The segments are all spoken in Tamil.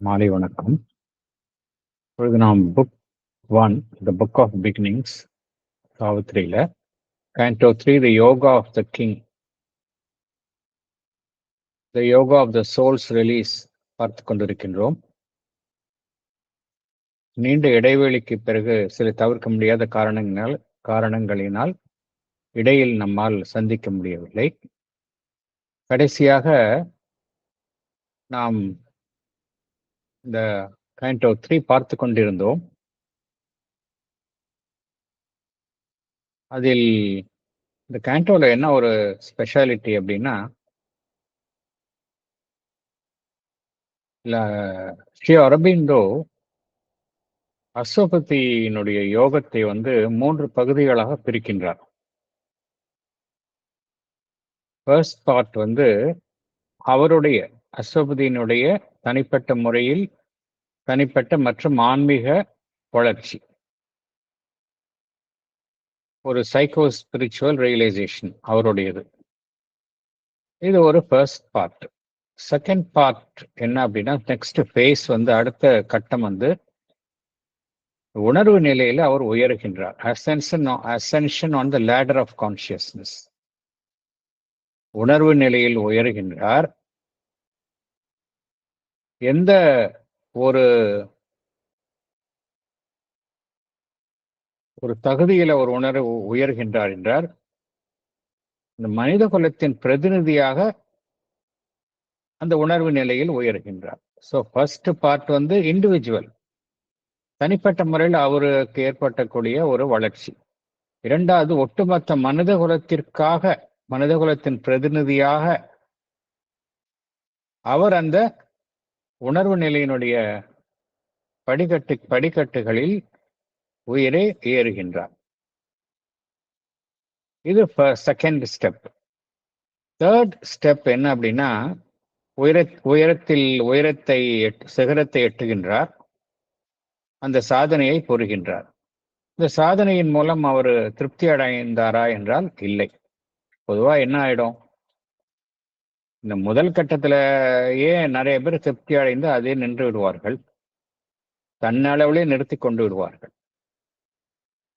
மாலை வணக்கம். இப்பொழுது நாம் book 1 the book of beginnings சாவித்திரியில canto 3 the yoga of the king, the yoga of the souls release பார்த்து கொண்டிருக்கின்றோம். நீண்ட இடைவெளிக்கு பிறகு சில தவிர்க்க முடியாத காரணங்களினால் இடையில் நம்மால் சந்திக்க முடியவில்லை. கடைசியாக நாம் இந்த கேண்டோ 3 பார்த்து கொண்டிருந்தோம். அதில் இந்த கேண்டோல என்ன ஒரு ஸ்பெஷாலிட்டி அப்படின்னா, ஸ்ரீ அரபிந்தோ அஸ்வபதியினுடைய யோகத்தை 3 பகுதிகளாக பிரிக்கின்றார். ஃபர்ஸ்ட் பார்ட் அவருடைய அஸ்வபதியினுடைய தனிப்பட்ட முறையில் தனிப்பட்ட மற்றும் ஆன்மீக வளர்ச்சி, ஒரு சைக்கோ ஸ்பிரிச்சுவல் ரியலைசேஷன் அவருடையது. இது ஒரு ஃபர்ஸ்ட் பார்ட். செகண்ட் பார்ட் என்ன அப்படின்னா, நெக்ஸ்ட் ஃபேஸ் அடுத்த கட்டம் உணர்வு நிலையில அவர் உயர்கின்றார். Ascension on the ladder of consciousness. உணர்வு நிலையில் உயர்கின்றார். எந்த ஒரு தகுதியில் அவர் உயர்கின்றார் என்றார், இந்த மனித குலத்தின் பிரதிநிதியாக அந்த உணர்வு நிலையில் உயர்கின்றார். ஸோ ஃபர்ஸ்ட் பார்ட் இண்டிவிஜுவல், தனிப்பட்ட முறையில் அவருக்கு ஏற்பட்டக்கூடிய ஒரு வளர்ச்சி. இரண்டாவது, ஒட்டுமொத்த மனித குலத்திற்காக, மனித குலத்தின் பிரதிநிதியாக அவர் அந்த உணர்வு நிலையினுடைய படிக்கட்டுகளில் உயிரை ஏறுகின்றார். இது செகண்ட் ஸ்டெப். தேர்ட் ஸ்டெப் என்ன அப்படின்னா, சிகரத்தை எட்டுகின்றார், அந்த சாதனையை புரிகின்றார். இந்த சாதனையின் மூலம் அவர் திருப்தி அடைந்தாரா என்றால் இல்லை. பொதுவா என்ன ஆயிடும், இந்த முதல் கட்டத்திலேயே நிறைய பேர் திருப்தி அடைந்து அதே நின்று விடுவார்கள், தன்னளவிலே நிறுத்தி கொண்டு விடுவார்கள்.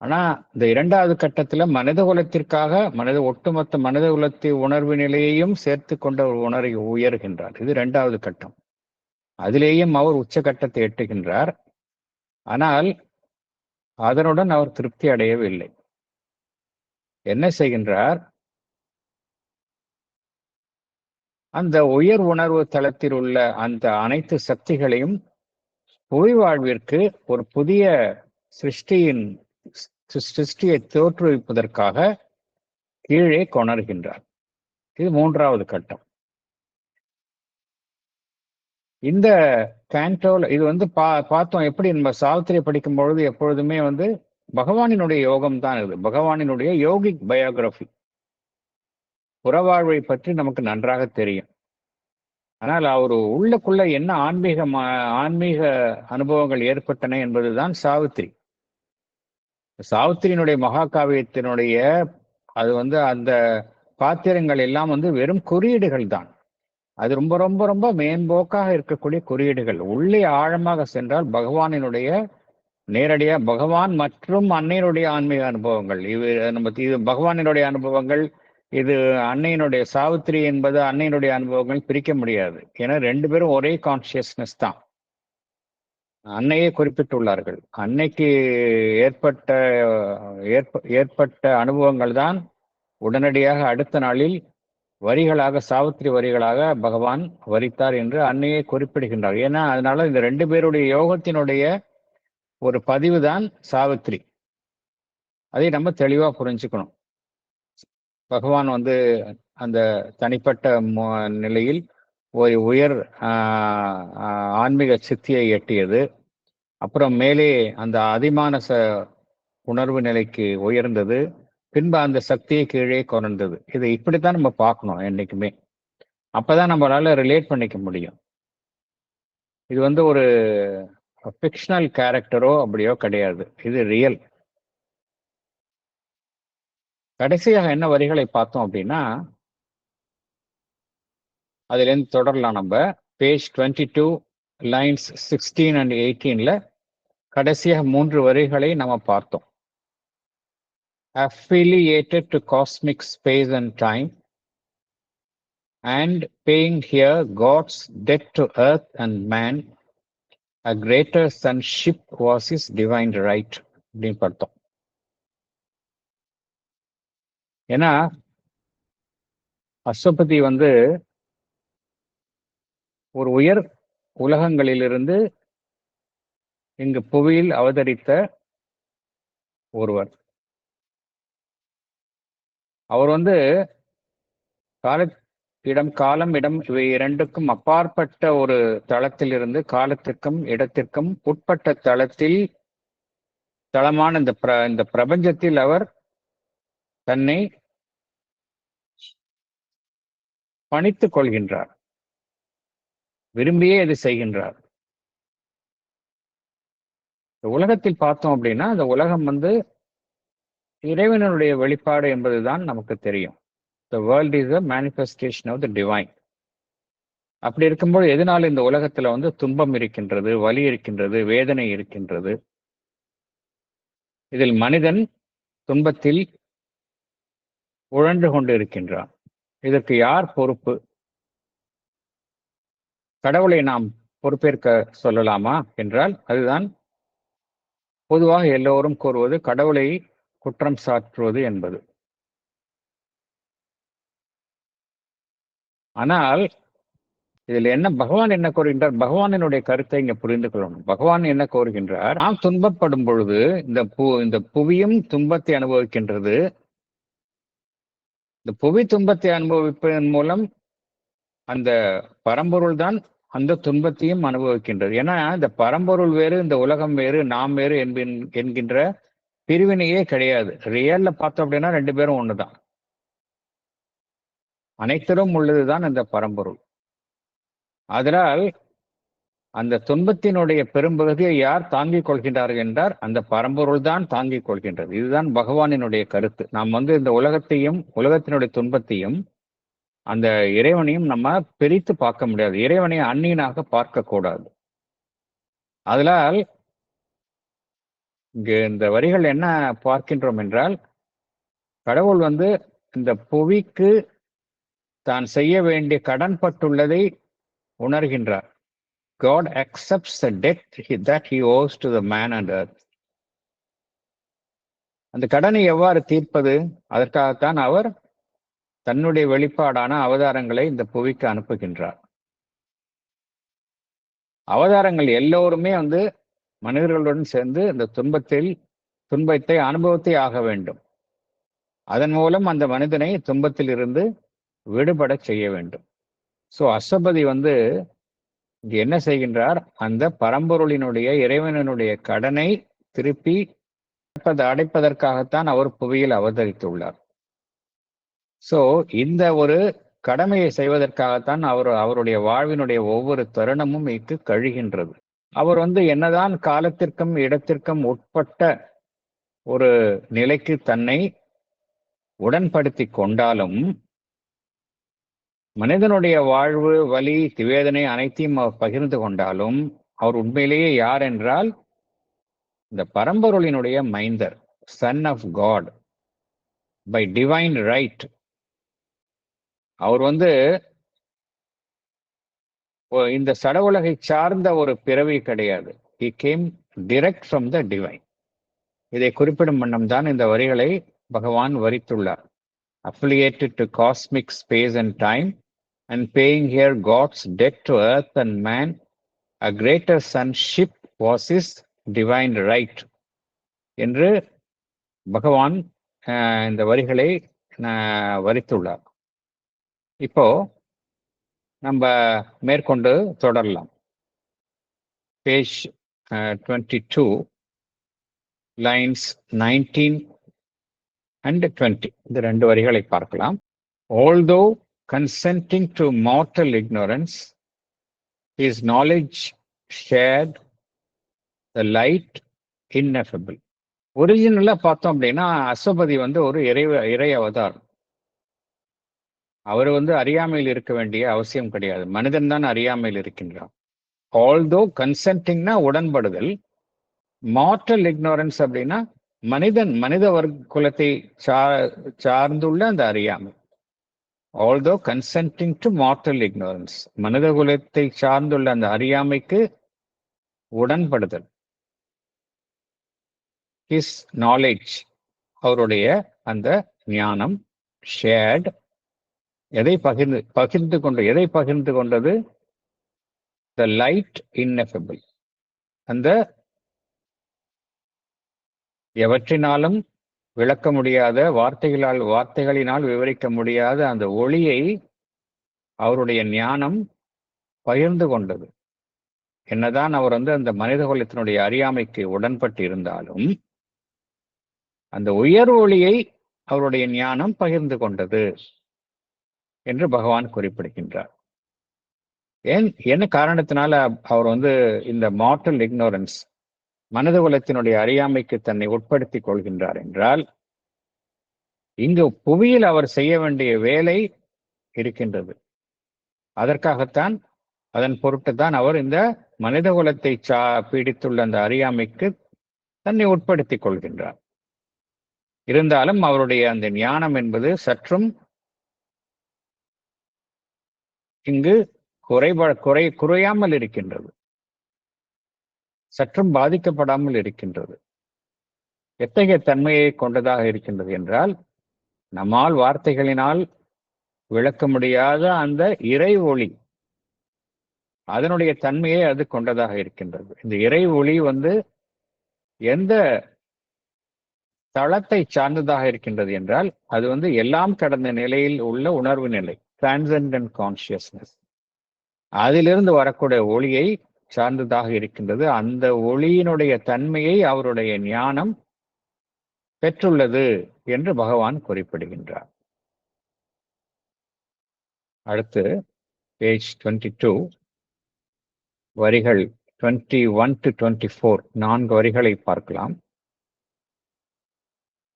ஆனா இந்த இரண்டாவது கட்டத்துல மனித குலத்திற்காக ஒட்டுமொத்த மனித குலத்தை உணர்வு நிலையையும் சேர்த்து கொண்ட ஒரு உயர்கின்றார். இது இரண்டாவது கட்டம். அதிலேயும் அவர் உச்சகட்டத்தை எட்டுகின்றார். ஆனால் அதனுடன் அவர் திருப்தி அடையவில்லை. என்ன செய்கின்றார், அந்த உயர் உணர்வு தளத்தில் உள்ள அந்த அனைத்து சக்திகளையும் புவி வாழ்விற்கு ஒரு புதிய சிருஷ்டியை தோற்றுவிப்பதற்காக கீழே கொணர்கின்றார். இது மூன்றாவது கட்டம். இந்த கேண்டோல இது பார்த்தோம், எப்படி நம்ம சாவித்திரி படிக்கும் பொழுது எப்பொழுதுமே பகவானினுடைய யோகம் தான் இது, பகவானினுடைய யோகிக் பயோகிராபி, புறவாழ்வை பற்றி நமக்கு நன்றாக தெரியும். ஆனால் அவர் உள்ளுக்குள்ள என்ன ஆன்மீக அனுபவங்கள் ஏற்பட்டன என்பதுதான் சாவித்திரி. சாவித்திரியினுடைய மகாகாவியத்தினுடைய அது அந்த பாத்திரங்கள் எல்லாம் வெறும் குறியீடுகள் தான். அது ரொம்ப ரொம்ப ரொம்ப மேம்போக்காக இருக்கக்கூடிய குறியீடுகள். உள்ளே ஆழமாக சென்றால் பகவானினுடைய நேரடியா பகவான் மற்றும் அன்னையினுடைய ஆன்மீக அனுபவங்கள், இது பகவானினுடைய அனுபவங்கள், இது அன்னையினுடைய சாவித்திரி என்பது அன்னையினுடைய அனுபவங்கள் பிரிக்க முடியாது. ஏன்னா ரெண்டு பேரும் ஒரே கான்சியஸ்னஸ் தான். அன்னையே குறிப்பிட்டுள்ளார்கள், அன்னைக்கு ஏற்பட்ட அனுபவங்கள் தான் உடனடியாக அடுத்த நாளில் வரிகளாக, சாவித்திரி வரிகளாக பகவான் வரித்தார் என்று அன்னையே குறிப்பிடுகின்றார். ஏன்னா அதனால இந்த ரெண்டு பேருடைய யோகத்தினுடைய ஒரு பதிவு தான் சாவித்திரி. அதை நம்ம தெளிவா புரிஞ்சுக்கணும். பகவான் அந்த தனிப்பட்ட நிலையில் ஒரு உயர் ஆன்மீக சித்தியை எட்டியது, அப்புறம் மேலே அந்த அதிமானச உணர்வு நிலைக்கு உயர்ந்தது, பின்பு அந்த சக்தியை கீழே குறைந்தது. இதை இப்படித்தான் நம்ம பார்க்கணும் என்னைக்குமே. அப்பதான் நம்மளால ரிலேட் பண்ணிக்க முடியும். இது ஒரு ஃபிக்ஷனல் கேரக்டரோ அப்படியோ கிடையாது, இது ரியல். கடைசியாக என்ன வரிகளை பார்த்தோம் அப்படின்னா, அதுல இருந்து தொடரலாம் நம்ம. பேஜ் 22 லைன்ஸ் 16 and 18ல கடைசியாக 3 வரிகளை நம்ம பார்த்தோம். affiliated to cosmic space and time and paying here God's debt to earth and man, a greater sonship was his divine right அப்படின்னு பார்த்தோம். ஏன்னா அஸ்வபதி வந்து ஒரு உயர் உலகங்களிலிருந்து இங்கு புவியில் அவதரித்த ஒருவர். அவர் வந்து காலம் இடம் இவை இரண்டுக்கும் அப்பாற்பட்ட ஒரு தளத்திலிருந்து காலத்திற்கும் இடத்திற்கும் உட்பட்ட தளமான இந்த பிரபஞ்சத்தில் அவர் தன்னை பணித்துக் கொள்கின்றார். விரும்பியே இது செய்கின்றார். உலகத்தில் பார்த்தோம் அப்படின்னா அந்த உலகம் வந்து இறைவனுடைய வெளிப்பாடு என்பதுதான் நமக்கு தெரியும். The world is a manifestation of the divine. அப்படி இருக்கும்போது எதனால இந்த உலகத்துல வந்து துன்பம் இருக்கின்றது, வலி இருக்கின்றது, வேதனை இருக்கின்றது? இதில் மனிதன் துன்பத்தில் உழன்று கொண்டு இருக்கின்றான். இதற்கு யார் பொறுப்பு? கடவுளை நாம் பொறுப்பேற்க சொல்லலாமா என்றால் அதுதான் பொதுவாக எல்லோரும் கூறுவது கடவுளை குற்றம் சாற்றுவது என்பது. ஆனால் இதில் என்ன பகவான் என்ன கூறுகின்றார்? பகவானினுடைய கருத்தை இங்க புரிந்து கொள்ளணும். பகவான் என்ன கூறுகின்றார்? நாம் துன்பப்படும் பொழுது இந்த புவியும் துன்பத்தை அனுபவிக்கின்றது. இந்த புவி துன்பத்தை அனுபவிப்பதன் மூலம் அந்த பரம்பொருள் தான் அந்த துன்பத்தையும் அனுபவிக்கின்றது. ஏன்னா இந்த பரம்பொருள் வேறு, இந்த உலகம் வேறு, நாம் வேறு என்கின்ற பிரிவினையே கிடையாது. ரியல்ல பார்த்தோம் அப்படின்னா 2 பேரும் ஒண்ணுதான். அனைத்திலும் உள்ளதுதான் அந்த பரம்பொருள். அதனால் அந்த துன்பத்தினுடைய பெரும்பகுதியை யார் தாங்கிக் கொள்கின்றார்கள் என்றால் அந்த பரம்பொருள் தான் தாங்கிக் கொள்கின்றது. இதுதான் பகவானினுடைய கருத்து. நாம் வந்து இந்த உலகத்தினுடைய துன்பத்தையும் அந்த இறைவனையும் நம்ம பிரித்து பார்க்க முடியாது. இறைவனை அந்நியனாக பார்க்க கூடாது. அதனால் இங்கு இந்த வரிகள் என்ன பார்க்கின்றோம் என்றால் கடவுள் வந்து இந்த புவிக்கு தான் செய்ய வேண்டிய கடன் பட்டுள்ளதை உணர்கின்றார். God accepts the debt that he owes to the man and earth. அந்த கடனை எவ்வாறு தீர்ப்பது? அதற்காகத்தான் அவர் தன்னுடைய வெளிப்பாடான அவதாரங்களை இந்த புவிக்கு அனுப்புகின்றார். அவதாரங்கள் எல்லோருமே வந்து மனிதர்களுடன் சேர்ந்து இந்த துன்பத்தை அனுபவத்தை ஆக வேண்டும். அதன் மூலம் அந்த மனிதனை துன்பத்தில் இருந்து விடுபட செய்ய வேண்டும். சோ அஸ்வபதி வந்து இங்க என்ன செய்கின்றார்? அந்த பரம்பொருளினுடைய இறைவனுடைய கடனை திருப்பி அடைப்பதற்காகத்தான் அவர் புவியில் அவதரித்துள்ளார். சோ இந்த ஒரு கடமையை செய்வதற்காகத்தான் அவருடைய வாழ்வினுடைய ஒவ்வொரு தருணமும் இங்கு கழிகின்றது. அவர் வந்து என்னதான் காலத்திற்கும் இடத்திற்கும் உட்பட்ட ஒரு நிலைக்கு தன்னை உடன்படுத்தி கொண்டாலும் மனிதனுடைய வாழ்வு, வலி, வேதனை அனைத்தையும் அவர் பகிர்ந்து கொண்டாலும் அவர் உண்மையிலேயே யார் என்றால் இந்த பரம்பொருளினுடைய மைந்தர், son of God by divine right. அவர் வந்து இந்த சட உலகை சார்ந்த ஒரு பிறவி கிடையாது. He came direct from the divine. இதை குறிப்பிடும் வண்ணம் தான் இந்த வரிகளை பகவான் வரித்துள்ளார். Affiliated to cosmic space and time and paying here God's debt to earth and man, a greater sonship was his divine right என்று பகவான் இந்த வரிகளை வரித்துள்ளார். இப்போ நம்ம மேற்கொண்டு தொடரலாம். பேஜ் 22 லைன்ஸ் 19 and 20 இந்த 2 வரிகளை பார்க்கலாம். Although consenting to mortal ignorance, his knowledge shared the light ineffable. ஒரிஜினலா பார்த்தோம் அப்படின்னா அஸ்வபதி வந்து ஒரு இறை அவதாரம். அவர் வந்து அறியாமையில் இருக்க வேண்டிய அவசியம் கிடையாது. மனிதன் தான் அறியாமையில் இருக்கின்றான். ஆல்தோ கன்சென்டிங்னா உடன்படுதல், மார்டல் இக்னோரன்ஸ் அப்படின்னா மனித குலத்தை சார்ந்துள்ள அந்த அறியாமை. ஆல்தோ கன்சென்டிங் டு மார்டல் இக்னோரன்ஸ், மனித குலத்தை சார்ந்துள்ள அந்த அறியாமைக்கு உடன்படுதல். ஹிஸ் நாலேஜ், அவருடைய அந்த ஞானம், ஷேர்ட், எதை பகிர்ந்து கொண்டது? த லைட் இன்னெஃபபிள், அந்த எவற்றினாலும் விளக்க முடியாத, வார்த்தைகளினால் விவரிக்க முடியாத அந்த ஒளியை அவருடைய ஞானம் பகிர்ந்து கொண்டது. என்னதான் அவர் அந்த மனித குலத்தினுடைய அறியாமைக்கு உடன்பட்டு இருந்தாலும் அந்த உயர் ஒளியை அவருடைய ஞானம் பகிர்ந்து கொண்டது என்று பகவான் குறிப்பிடுகின்றார். என்ன காரணத்தினால அவர் இந்த மார்டல் இக்னோரன்ஸ், மனித குலத்தினுடைய அறியாமைக்கு தன்னை உட்படுத்திக் கொள்கின்றார் என்றால், இங்கு புவியில் அவர் செய்ய வேண்டிய வேலை இருக்கின்றது. அதற்காகத்தான், அதன் பொருட்டுத்தான் அவர் இந்த மனித குலத்தை பீடித்துள்ள அந்த அறியாமைக்கு தன்னை உட்படுத்திக் கொள்கின்றார். இருந்தாலும் அவருடைய அந்த ஞானம் என்பது சற்றும் இங்கு குறையாமல் இருக்கின்றது, சற்றும் பாதிக்கப்படாமல் இருக்கின்றது. எத்தகைய தன்மையை கொண்டதாக இருக்கின்றது என்றால், நம்மால் வார்த்தைகளினால் விளக்க முடியாத அந்த இறை ஒளி, அதனுடைய தன்மையை அது கொண்டதாக இருக்கின்றது. இந்த இறை ஒளி எந்த தளத்தை சார்ந்ததாக இருக்கின்றது என்றால், அது எல்லாம் கடந்த நிலையில் உள்ள உணர்வு நிலை, டிரான்செண்டன்ட் கான்சியஸ்னஸ். அதிலிருந்து வரக்கூடிய ஒளியை சார்ந்ததாக இருக்கின்றது. அந்த ஒளியினுடைய தன்மையை அவருடைய ஞானம் பெற்றுள்ளது என்று பகவான் குறிப்பிடுகின்றார். அடுத்து பேஜ் 22, வரிகள் 21 to 24, 4 வரிகளை பார்க்கலாம்.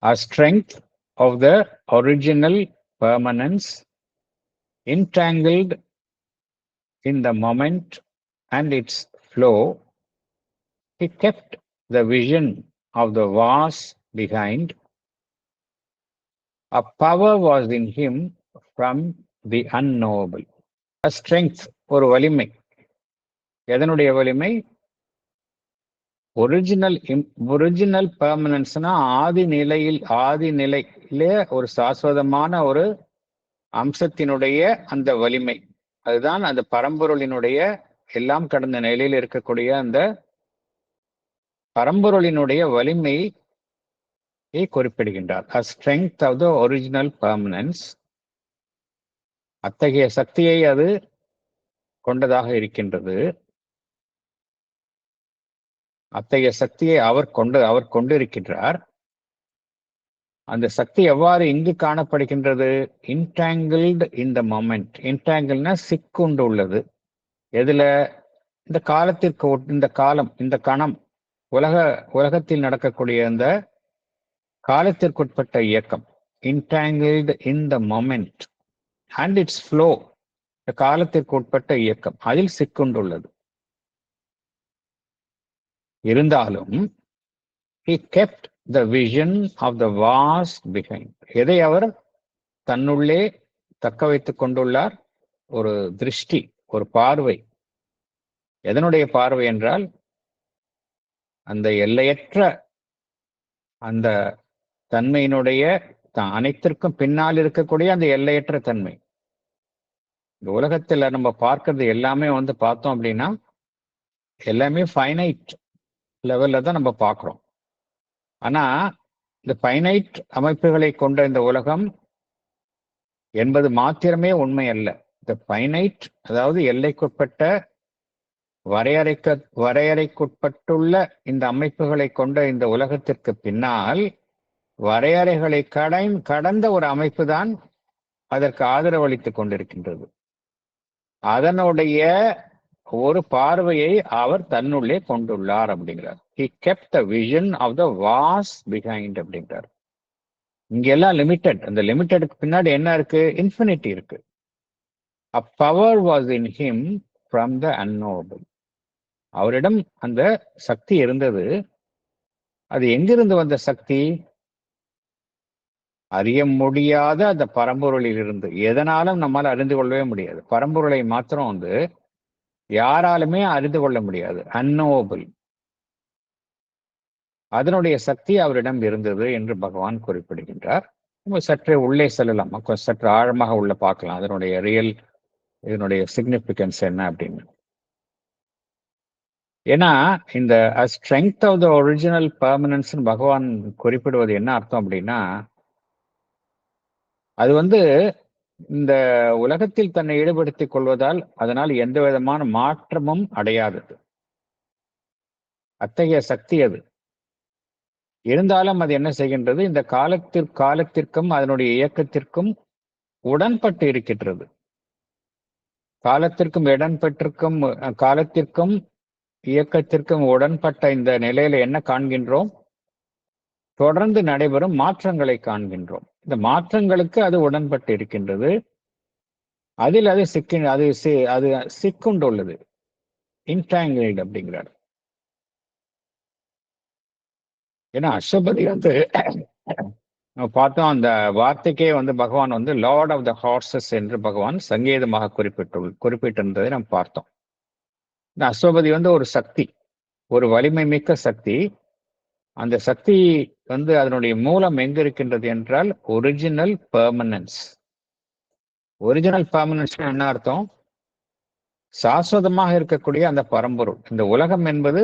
A strength of the original permanence, entangled in the moment and its flow, he kept the vision of the vast behind. A power was in him from the unknowable. A strength, ஒரு வலிமை. எதனுடைய வலிமை? ஒரிஜினல் பெர்மனன்ஸ்னா ஆதி நிலையிலே ஒரு சாஸ்வதமான ஒரு அம்சத்தினுடைய அந்த வலிமை. அதுதான் அந்த பரம்பொருளினுடைய, எல்லாம் கடந்த நிலையில் இருக்கக்கூடிய அந்த பரம்பொருளினுடைய வலிமையை குறிப்பிடுகின்றார். A strength of the original permanence. அத்தகைய சக்தியை அது கொண்டதாக இருக்கின்றது. அத்தகைய சக்தியை அவர் கொண்டிருக்கின்றார். அந்த சக்தி எவ்வாறு இங்கு காணப்படுகின்றது? இன்டாங்கிள்டு இன் த மொமெண்ட். இன்டாங்கிள்னா சிக்குண்டு உள்ளது. எதுல? இந்த காலத்திற்கு, இந்த கணம், உலகத்தில் நடக்கக்கூடிய அந்த காலத்திற்குட்பட்ட இயக்கம். Entangled in the moment and its flow. இந்த காலத்திற்கு உட்பட்ட இயக்கம், அதில் சிக்குண்டுள்ளது. இருந்தாலும் he kept the vision of the vast behind. எதை அவர் தன்னுள்ளே தக்க வைத்துக் கொண்டுள்ளார்? ஒரு திருஷ்டி, ஒரு பார்வை. எதனுடைய பார்வை என்றால், அந்த எல்லையற்ற அந்த தன்மையினுடைய அனைத்திற்கும் பின்னால் இருக்கக்கூடிய அந்த எல்லையற்ற தன்மை. இந்த உலகத்துல நம்ம பார்க்கறது எல்லாமே பார்த்தோம் அப்படின்னா, எல்லாமே ஃபைனைட் லெவல்ல தான் நம்ம பார்க்கிறோம். ஆனா இந்த ஃபைனைட் அமைப்புகளை கொண்ட இந்த உலகம் என்பது மாத்திரமே உண்மை அல்ல. இந்த ஃபைனைட், அதாவது எல்லைக்குட்பட்ட வரையறைக்குட்பட்டுள்ள இந்த அமைப்புகளை கொண்ட இந்த உலகத்திற்கு பின்னால் வரையறைகளை கடந்த ஒரு அமைப்பு தான் அதற்கு ஆதரவளித்துக் கொண்டிருக்கின்றது. அதனுடைய ஒரு பார்வையை அவர் தன்னுள்ளே கொண்டுள்ளார் அப்படிங்கிறார். He kept the vision of the vast behind அப்படிங்கிறார். இங்க எல்லாம் லிமிட்டட். அந்த லிமிட்டடுக்கு பின்னாடி என்ன இருக்கு? இன்ஃபினிட்டி இருக்கு. A power was in him from the unknowable. அவரிடம் அந்த சக்தி இருந்தது. அது எங்கிருந்து வந்த சக்தி? அறிய முடியாத அந்த பரம்பொருளில் இருந்து. எதனாலும் நம்மால் அறிந்து கொள்ளவே முடியாது. பரம்பொருளை மாத்திரம் வந்து யாராலுமே அறிந்து கொள்ள முடியாது. அன்னோவபிள். அதனுடைய சக்தி அவரிடம் இருந்தது என்று பகவான் குறிப்பிடுகின்றார். நம்ம சற்றே உள்ளே செல்லலாம். சற்று ஆழமாக உள்ள பார்க்கலாம். அதனுடைய இதனுடைய சிக்னிபிகன்ஸ் என்ன அப்படின்னு. ஏன்னா இந்த strength of the original permanence பகவான் குறிப்பிடுவது என்ன அர்த்தம் அப்படின்னா, அது வந்து இந்த உலகத்தில் தன்னை ஈடுபடுத்திக் கொள்வதால் அதனால் எந்த விதமான மாற்றமும் அடையாதது. அத்தகைய சக்தி அது. இருந்தாலும் அது என்ன செய்கின்றது? இந்த காலத்திற்கும் அதனுடைய இயக்கத்திற்கும் உடன்பட்டு இருக்கின்றது. காலத்திற்கும் இயக்கத்திற்கும் உடன்பட்ட இந்த நிலையில என்ன காண்கின்றோம்? தொடர்ந்து நடைபெறும் மாற்றங்களை காண்கின்றோம். இந்த மாற்றங்களுக்கு அது உடன்பட்டு இருக்கின்றது. அதில் அது சிக்குண்டுள்ளது. இன்டாங்கிள்டு அப்படிங்கிறார். ஏன்னா அஸ்வபதி வந்து நம்ம பார்த்தோம், அந்த வார்த்தைக்கே வந்து பகவான் வந்து லார்ட் ஆஃப் த ஹார்சஸ் என்று பகவான் சங்கேதமாக குறிப்பிட்டிருந்ததை நாம் பார்த்தோம். இந்த அஸ்வபதி வந்து ஒரு சக்தி, ஒரு வலிமை மிக்க சக்தி. அந்த சக்தி வந்து அதனுடைய மூலம் எங்க இருக்கின்றது என்றால் ஒரிஜினல் பெர்மனன்ஸ். ஒரிஜினல் பெர்மனன்ஸ் என்ன அர்த்தம்? சாஸ்வதமாக இருக்கக்கூடிய அந்த பரம்பொருள். இந்த உலகம் என்பது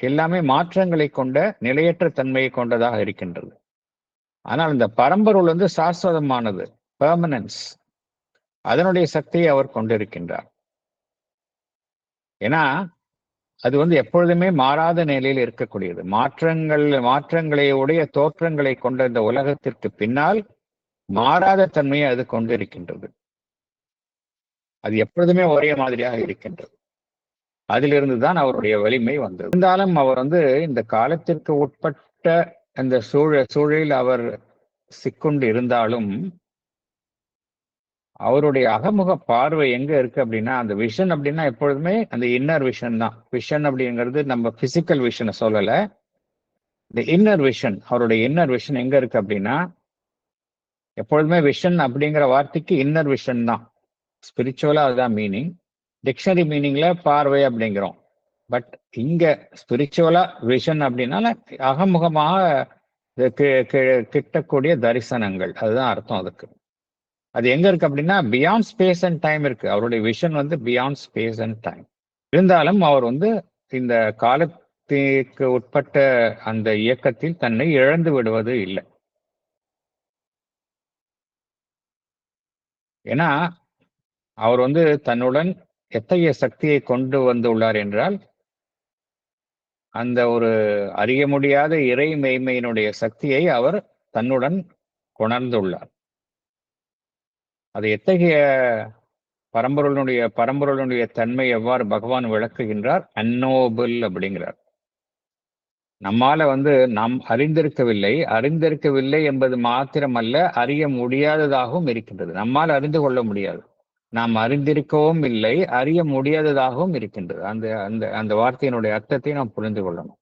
எல்லாமே மாற்றங்களை கொண்ட நிலையற்ற தன்மையை கொண்டதாக இருக்கின்றது. ஆனால் இந்த பரம்பொருள் வந்து சாஸ்வதமானது, பெர்மனன்ஸ். அதனுடைய சக்தியை அவர் கொண்டிருக்கின்றார். ஏன்னா அது வந்து எப்பொழுதுமே மாறாத நிலையில் இருக்கக்கூடியது. மாற்றங்களை உடைய தோற்றங்களை கொண்ட இந்த உலகத்திற்கு பின்னால் மாறாத தன்மையை அது கொண்டிருக்கின்றது. அது எப்பொழுதுமே ஒரே மாதிரியாக இருக்கின்றது. அதிலிருந்து தான் அவருடைய வலிமை வந்தது. இருந்தாலும் அவர் வந்து இந்த காலத்திற்கு உட்பட்ட அந்த சூழலில் அவர் சிக்குண்டு இருந்தாலும் அவருடைய அகமுக பார்வை எங்க இருக்கு அப்படின்னா, அந்த விஷன் அப்படின்னா எப்பொழுதுமே அந்த இன்னர் விஷன் தான். விஷன் அப்படிங்கிறது நம்ம பிசிக்கல் விஷனை சொல்லல. இந்த இன்னர் விஷன், அவருடைய இன்னர் விஷன் எங்க இருக்கு அப்படின்னா, எப்பொழுதுமே விஷன் அப்படிங்கிற வார்த்தைக்கு இன்னர் விஷன் தான். ஸ்பிரிச்சுவலா அதுதான் மீனிங். டிக்ஷனரி மீனிங்ல பார்வை அப்படிங்கிறோம். பட் இங்க ஸ்பிரிச்சுவலா விஷன் அப்படின்னால அகமுகமாக கிட்டக்கூடிய தரிசனங்கள், அதுதான் அர்த்தம் அதுக்கு. அது எங்க இருக்கு அப்படின்னா பியாண்ட் ஸ்பேஸ் அண்ட் டைம் இருக்கு. அவருடைய விஷன் வந்து பியாண்ட் ஸ்பேஸ் அண்ட் டைம். இருந்தாலும் அவர் வந்து இந்த காலத்திற்கு உட்பட்ட அந்த இயக்கத்தில் தன்னை இழந்து விடுவது இல்லை. ஏன்னா அவர் வந்து தன்னுடன் எத்தகைய சக்தியை கொண்டு வந்துள்ளார் என்றால், அந்த ஒரு அறிய முடியாத இறை மெய்மையினுடைய சக்தியை அவர் தன்னுடன் கொணர்ந்துள்ளார். அது எத்தகைய பரம்பொருளுடைய தன்மை எவ்வாறு பகவான் விளக்குகின்றார்? அன்னோபிள் அப்படிங்கிறார். நம்மால வந்து நாம் அறிந்திருக்கவில்லை என்பது மாத்திரமல்ல, அறிய முடியாததாகவும் இருக்கின்றது. நம்மால் அறிந்து கொள்ள முடியாது. நாம் அறிந்திருக்கவும் இல்லை, அறிய முடியாததாகவும் இருக்கின்றது. அந்த அந்த அந்த வார்த்தையினுடைய அர்த்தத்தை நாம் புரிந்து கொள்ளணும்.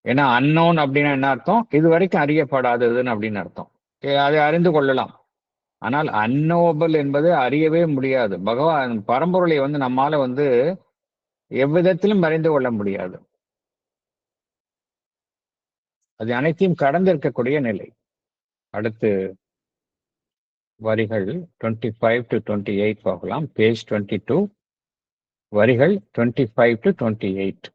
ஏன்னா அன்னோன் அப்படின்னா என்ன அர்த்தம்? இது வரைக்கும் அறியப்படாததுன்னு அப்படின்னு அர்த்தம். அதை அறிந்து கொள்ளலாம். ஆனால் அன்னோபல் என்பது அறியவே முடியாது. பகவான் பரம்பொருளை வந்து நம்மால வந்து எவ்விதத்திலும் அறிந்து கொள்ள முடியாது. அது அனைத்தையும் கடந்திருக்கக்கூடிய நிலை. அடுத்து வரிகள் 25 to 28 பார்க்கலாம். பேஜ் 22, வரிகள் 25 to 28.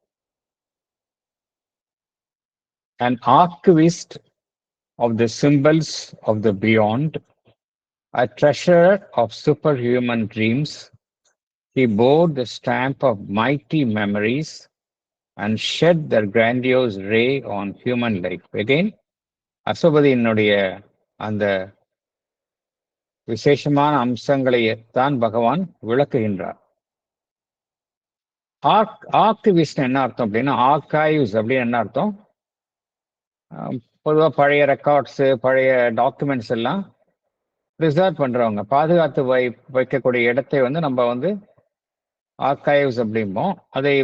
An archivist of the symbols of the beyond, a treasure of superhuman dreams, he bore the stamp of mighty memories and shed their grandiose ray on human life. Again, அசுபதியினுடைய அந்த விசேஷமான அம்சங்களை தான் பகவான் விளக்குகின்றார். ஆர்கிவிஸ்ட் என்ன அர்த்தம் அப்படின்னா, ஆர்கைவ்ஸ் அப்படின்னு என்ன அர்த்தம்? பொதுவாக பழைய ரெக்கார்ட்ஸ், பழைய டாக்குமெண்ட்ஸ் எல்லாம் ப்ரிசர்வ் பண்றவங்க, பாதுகாத்து வைக்கக்கூடிய இடத்தை வந்து நம்ம வந்து ஆர்கைவ்ஸ் அப்படிம்போம். அதை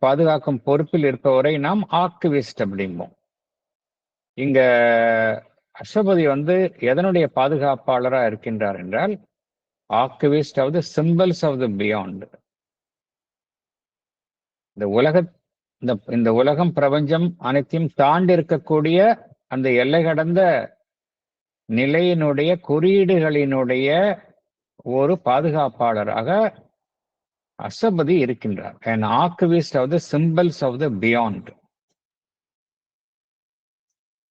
பாதுகாக்கும் பொறுப்பில் இருப்பவரை நாம் ஆர்கிவிஸ்ட் அப்படிம்போம். இங்க அஷ்டபதி வந்து எதனுடைய பாதுகாப்பாளரா இருக்கின்றார் என்றால் archivist of the symbols of the beyond. இந்த இந்த உலகம் பிரபஞ்சம் அனைத்தையும் தாண்டி இருக்கக்கூடிய அந்த எல்லை கடந்த நிலையினுடைய குறியீடுகளினுடைய ஒரு பாதுகாப்பாளராக அஷ்டபதி இருக்கின்றார். an archivist of the symbols of the beyond.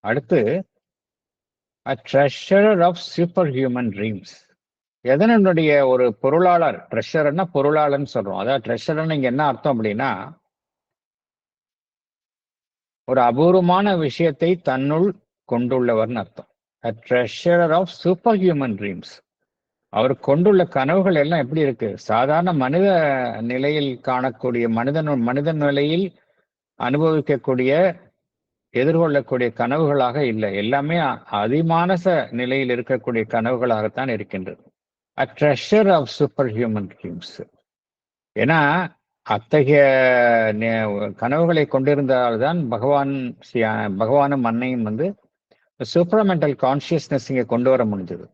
அடுத்து a treasurer of superhuman dreams. எதனுடைய ஒரு பொருளாளர், ட்ரெஷர்னா பொருளாளர்னு சொல்றோம். அதாவது ட்ரெஷர்னு இங்க என்ன அர்த்தம் அப்படின்னா, ஒரு அபூர்வமான விஷயத்தை தன்னுள் கொண்டுள்ளவர்னு அர்த்தம். a treasurer of superhuman dreams. அவர் கொண்டுள்ள கனவுகள் எல்லாம் எப்படி இருக்கு? சாதாரண மனித நிலையில் காணக்கூடிய மனித நிலையில் அனுபவிக்கக்கூடிய எதிர்கொள்ளக்கூடிய கனவுகளாக இல்லை, எல்லாமே அதிமானச நிலையில் இருக்கக்கூடிய கனவுகளாகத்தான் இருக்கின்றது. a treasure of superhuman dreams. ஏன்னா அத்தகைய கனவுகளை கொண்டிருந்தால்தான் பகவானும் அன்னையும் வந்து சூப்பர்மெண்டல் கான்சியஸ்னஸ் இங்க கொண்டு வர முடிஞ்சது.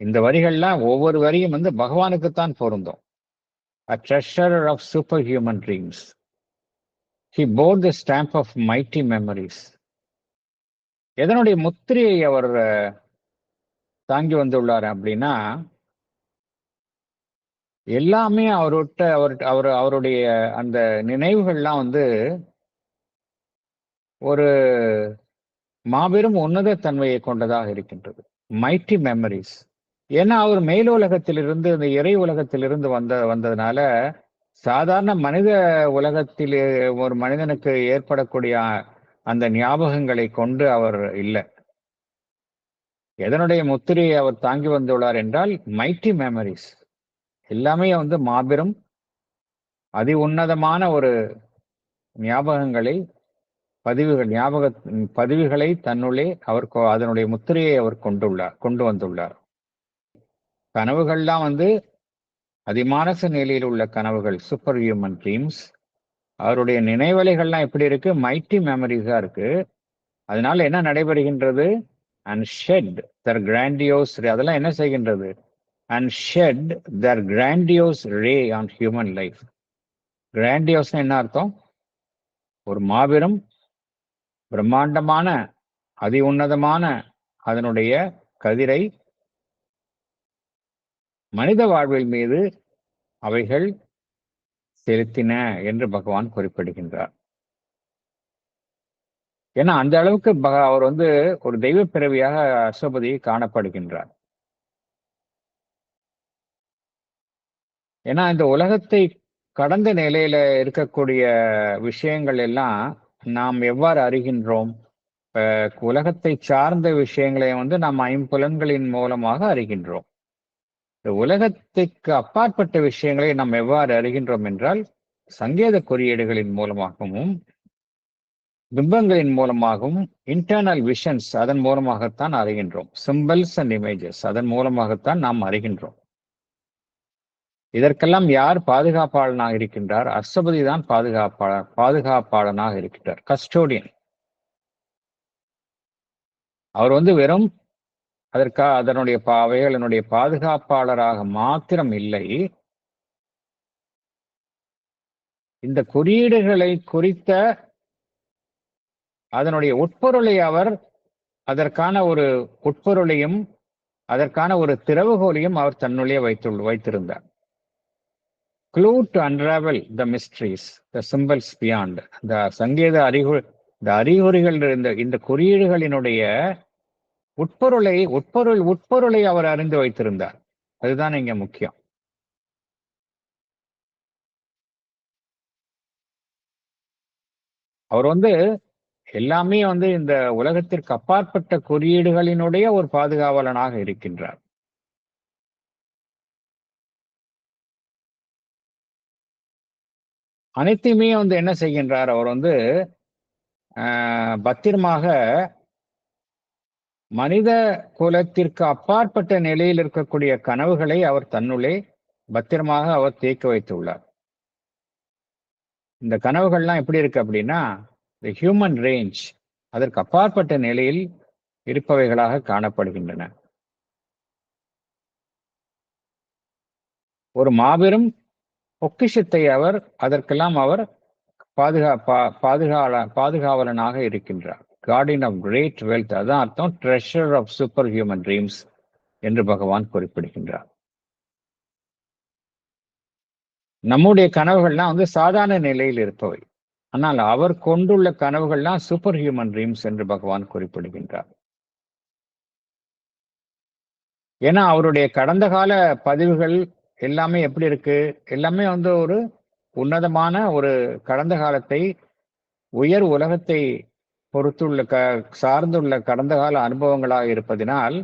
இந்த வரிகள்லாம் ஒவ்வொரு வரியும் வந்து பகவானுக்குத்தான் பொருந்தும். a treasure of superhuman dreams. He bore the stamp of mighty memories. எதனுடைய முத்திரையை அவர் தாங்கி வந்துள்ளார் அப்படின்னா, எல்லாமே அவருடைய அந்த நினைவுகள்லாம் வந்து ஒரு மாபெரும் உன்னத தன்மையை கொண்டதாக இருக்கின்றது. Mighty memories. ஏன்னா அவர் மேலுலகத்திலிருந்து இந்த இறை உலகத்திலிருந்து வந்ததுனால சாதாரண மனித உலகத்தில் ஒரு மனிதனுக்கு ஏற்படக்கூடிய அந்த ஞாபகங்களை கொண்டு அவர் இல்லை. எதனுடைய முத்திரையை அவர் தாங்கி வந்துள்ளார் என்றால் மைட்டி மெமரிஸ். எல்லாமே வந்து மாபெரும் அதி உன்னதமான ஒரு ஞாபகங்களை பதிவுகளை தன்னுள்ளே அவர் அதனுடைய முத்திரையை அவர் கொண்டு வந்துள்ளார். கனவுகள்லாம் வந்து அதிமானச நிலையில் உள்ள கனவுகள், சூப்பர் ஹியூமன் ட்ரீம்ஸ். அவருடைய நினைவலைகள்லாம் எப்படி இருக்கு? மைட்டி மெமரிஸா இருக்கு. அதனால என்ன நடைபெறுகின்றது? அண்ட் ஷெட் தர் கிராண்டியோஸ், அதெல்லாம் என்ன செய்கின்றது? And shed their grandiose ray on human life. Grandiose என்ன அர்த்தம்? ஒரு மாபெரும் பிரம்மாண்டமான அதி உன்னதமான அதனுடைய கதிரை மனித வாழ்வில் மீது அவைகள் செலுத்தின என்று பகவான் குறிப்பிடுகின்றார். ஏன்னா அந்த அளவுக்கு அவர் வந்து ஒரு தெய்வ பிறவியாக அஷ்டபதி காணப்படுகின்றார். ஏன்னா இந்த உலகத்தை கடந்த நிலையில இருக்கக்கூடிய விஷயங்கள் எல்லாம் நாம் எவ்வாறு அறிகின்றோம்? உலகத்தை சார்ந்த விஷயங்களை வந்து நாம் ஐம்புலன்களின் மூலமாக அறிகின்றோம். இந்த உலகத்துக்கு அப்பாற்பட்ட விஷயங்களை நாம் எவ்வாறு அறிகின்றோம் என்றால் சங்கேத குறியீடுகளின் மூலமாகவும் பிம்பங்களின் மூலமாகவும் இன்டர்னல் விஷன்ஸ் அதன் மூலமாகத்தான் அறிகின்றோம். சிம்பிள்ஸ் அண்ட் இமேஜஸ் அதன் மூலமாகத்தான் நாம் அறிகின்றோம். இதற்கெல்லாம் யார் பாதுகாப்பாளனாக இருக்கின்றார்? அஷ்டபதி தான் பாதுகாப்பாளனாக இருக்கின்றார், கஸ்டோடியன். அவர் வந்து வெறும் அதனுடைய அவைகளினுடைய பாதுகாப்பாளராக மாத்திரம் இல்லை, இந்த குறியீடுகளை குறித்த அதனுடைய உட்பொருளை அவர் அதற்கான ஒரு உட்பொருளையும் அதற்கான ஒரு திறவுகோலையும் அவர் தன்னுள்ளே வைத்திருந்தார். Clue to unravel the mysteries, the symbols beyond. இந்த சங்கேத அறிகுறிகள் இந்த குறியீடுகளினுடைய உட்பொருளை அவர் அறிந்து வைத்திருந்தார். அதுதான் இங்க முக்கியம். அவர் வந்து எல்லாமே வந்து இந்த உலகத்திற்கு அப்பாற்பட்ட குறியீடுகளினுடைய ஒரு பாதுகாவலனாக இருக்கின்றார். அனைத்தையுமே வந்து என்ன செய்கின்றார்? அவர் வந்து பத்திரமாக மனித குலத்திற்கு அப்பாற்பட்ட நிலையில் இருக்கக்கூடிய கனவுகளை அவர் தன்னுள்ளே பத்திரமாக அவர் தேக்கி வைத்துள்ளார். இந்த கனவுகள்லாம் எப்படி இருக்கு அப்படின்னா, இந்த ஹியூமன் ரேஞ்ச் அதற்கு அப்பாற்பட்ட நிலையில் இருப்பவைகளாக காணப்படுகின்றன. ஒரு மாபெரும் பொக்கிஷத்தை அவர் அதற்கெல்லாம் அவர் பாதுகாவலனாக இருக்கின்றார். கார்டியன் ஆஃப் கிரேட் வெல்த், அதான் அர்த்தம் treasure of super human dreams என்று பகவான் குறிப்பிடுகின்றார். நம்முடைய கனவுகள்லாம் வந்து சாதாரண நிலையில் இருப்பவை, ஆனால் அவர் கொண்டுள்ள கனவுகள்லாம் சூப்பர் ஹியூமன் ட்ரீம்ஸ் என்று பகவான் குறிப்பிடுகின்றார். ஏன்னா அவருடைய கடந்த கால பதிவுகள் எல்லாமே எப்படி இருக்கு, எல்லாமே வந்து ஒரு உன்னதமான ஒரு கடந்த காலத்தை, உயர் உலகத்தை பொறுத்துள்ள சார்ந்துள்ள கடந்த கால அனுபவங்களாக இருப்பதினால்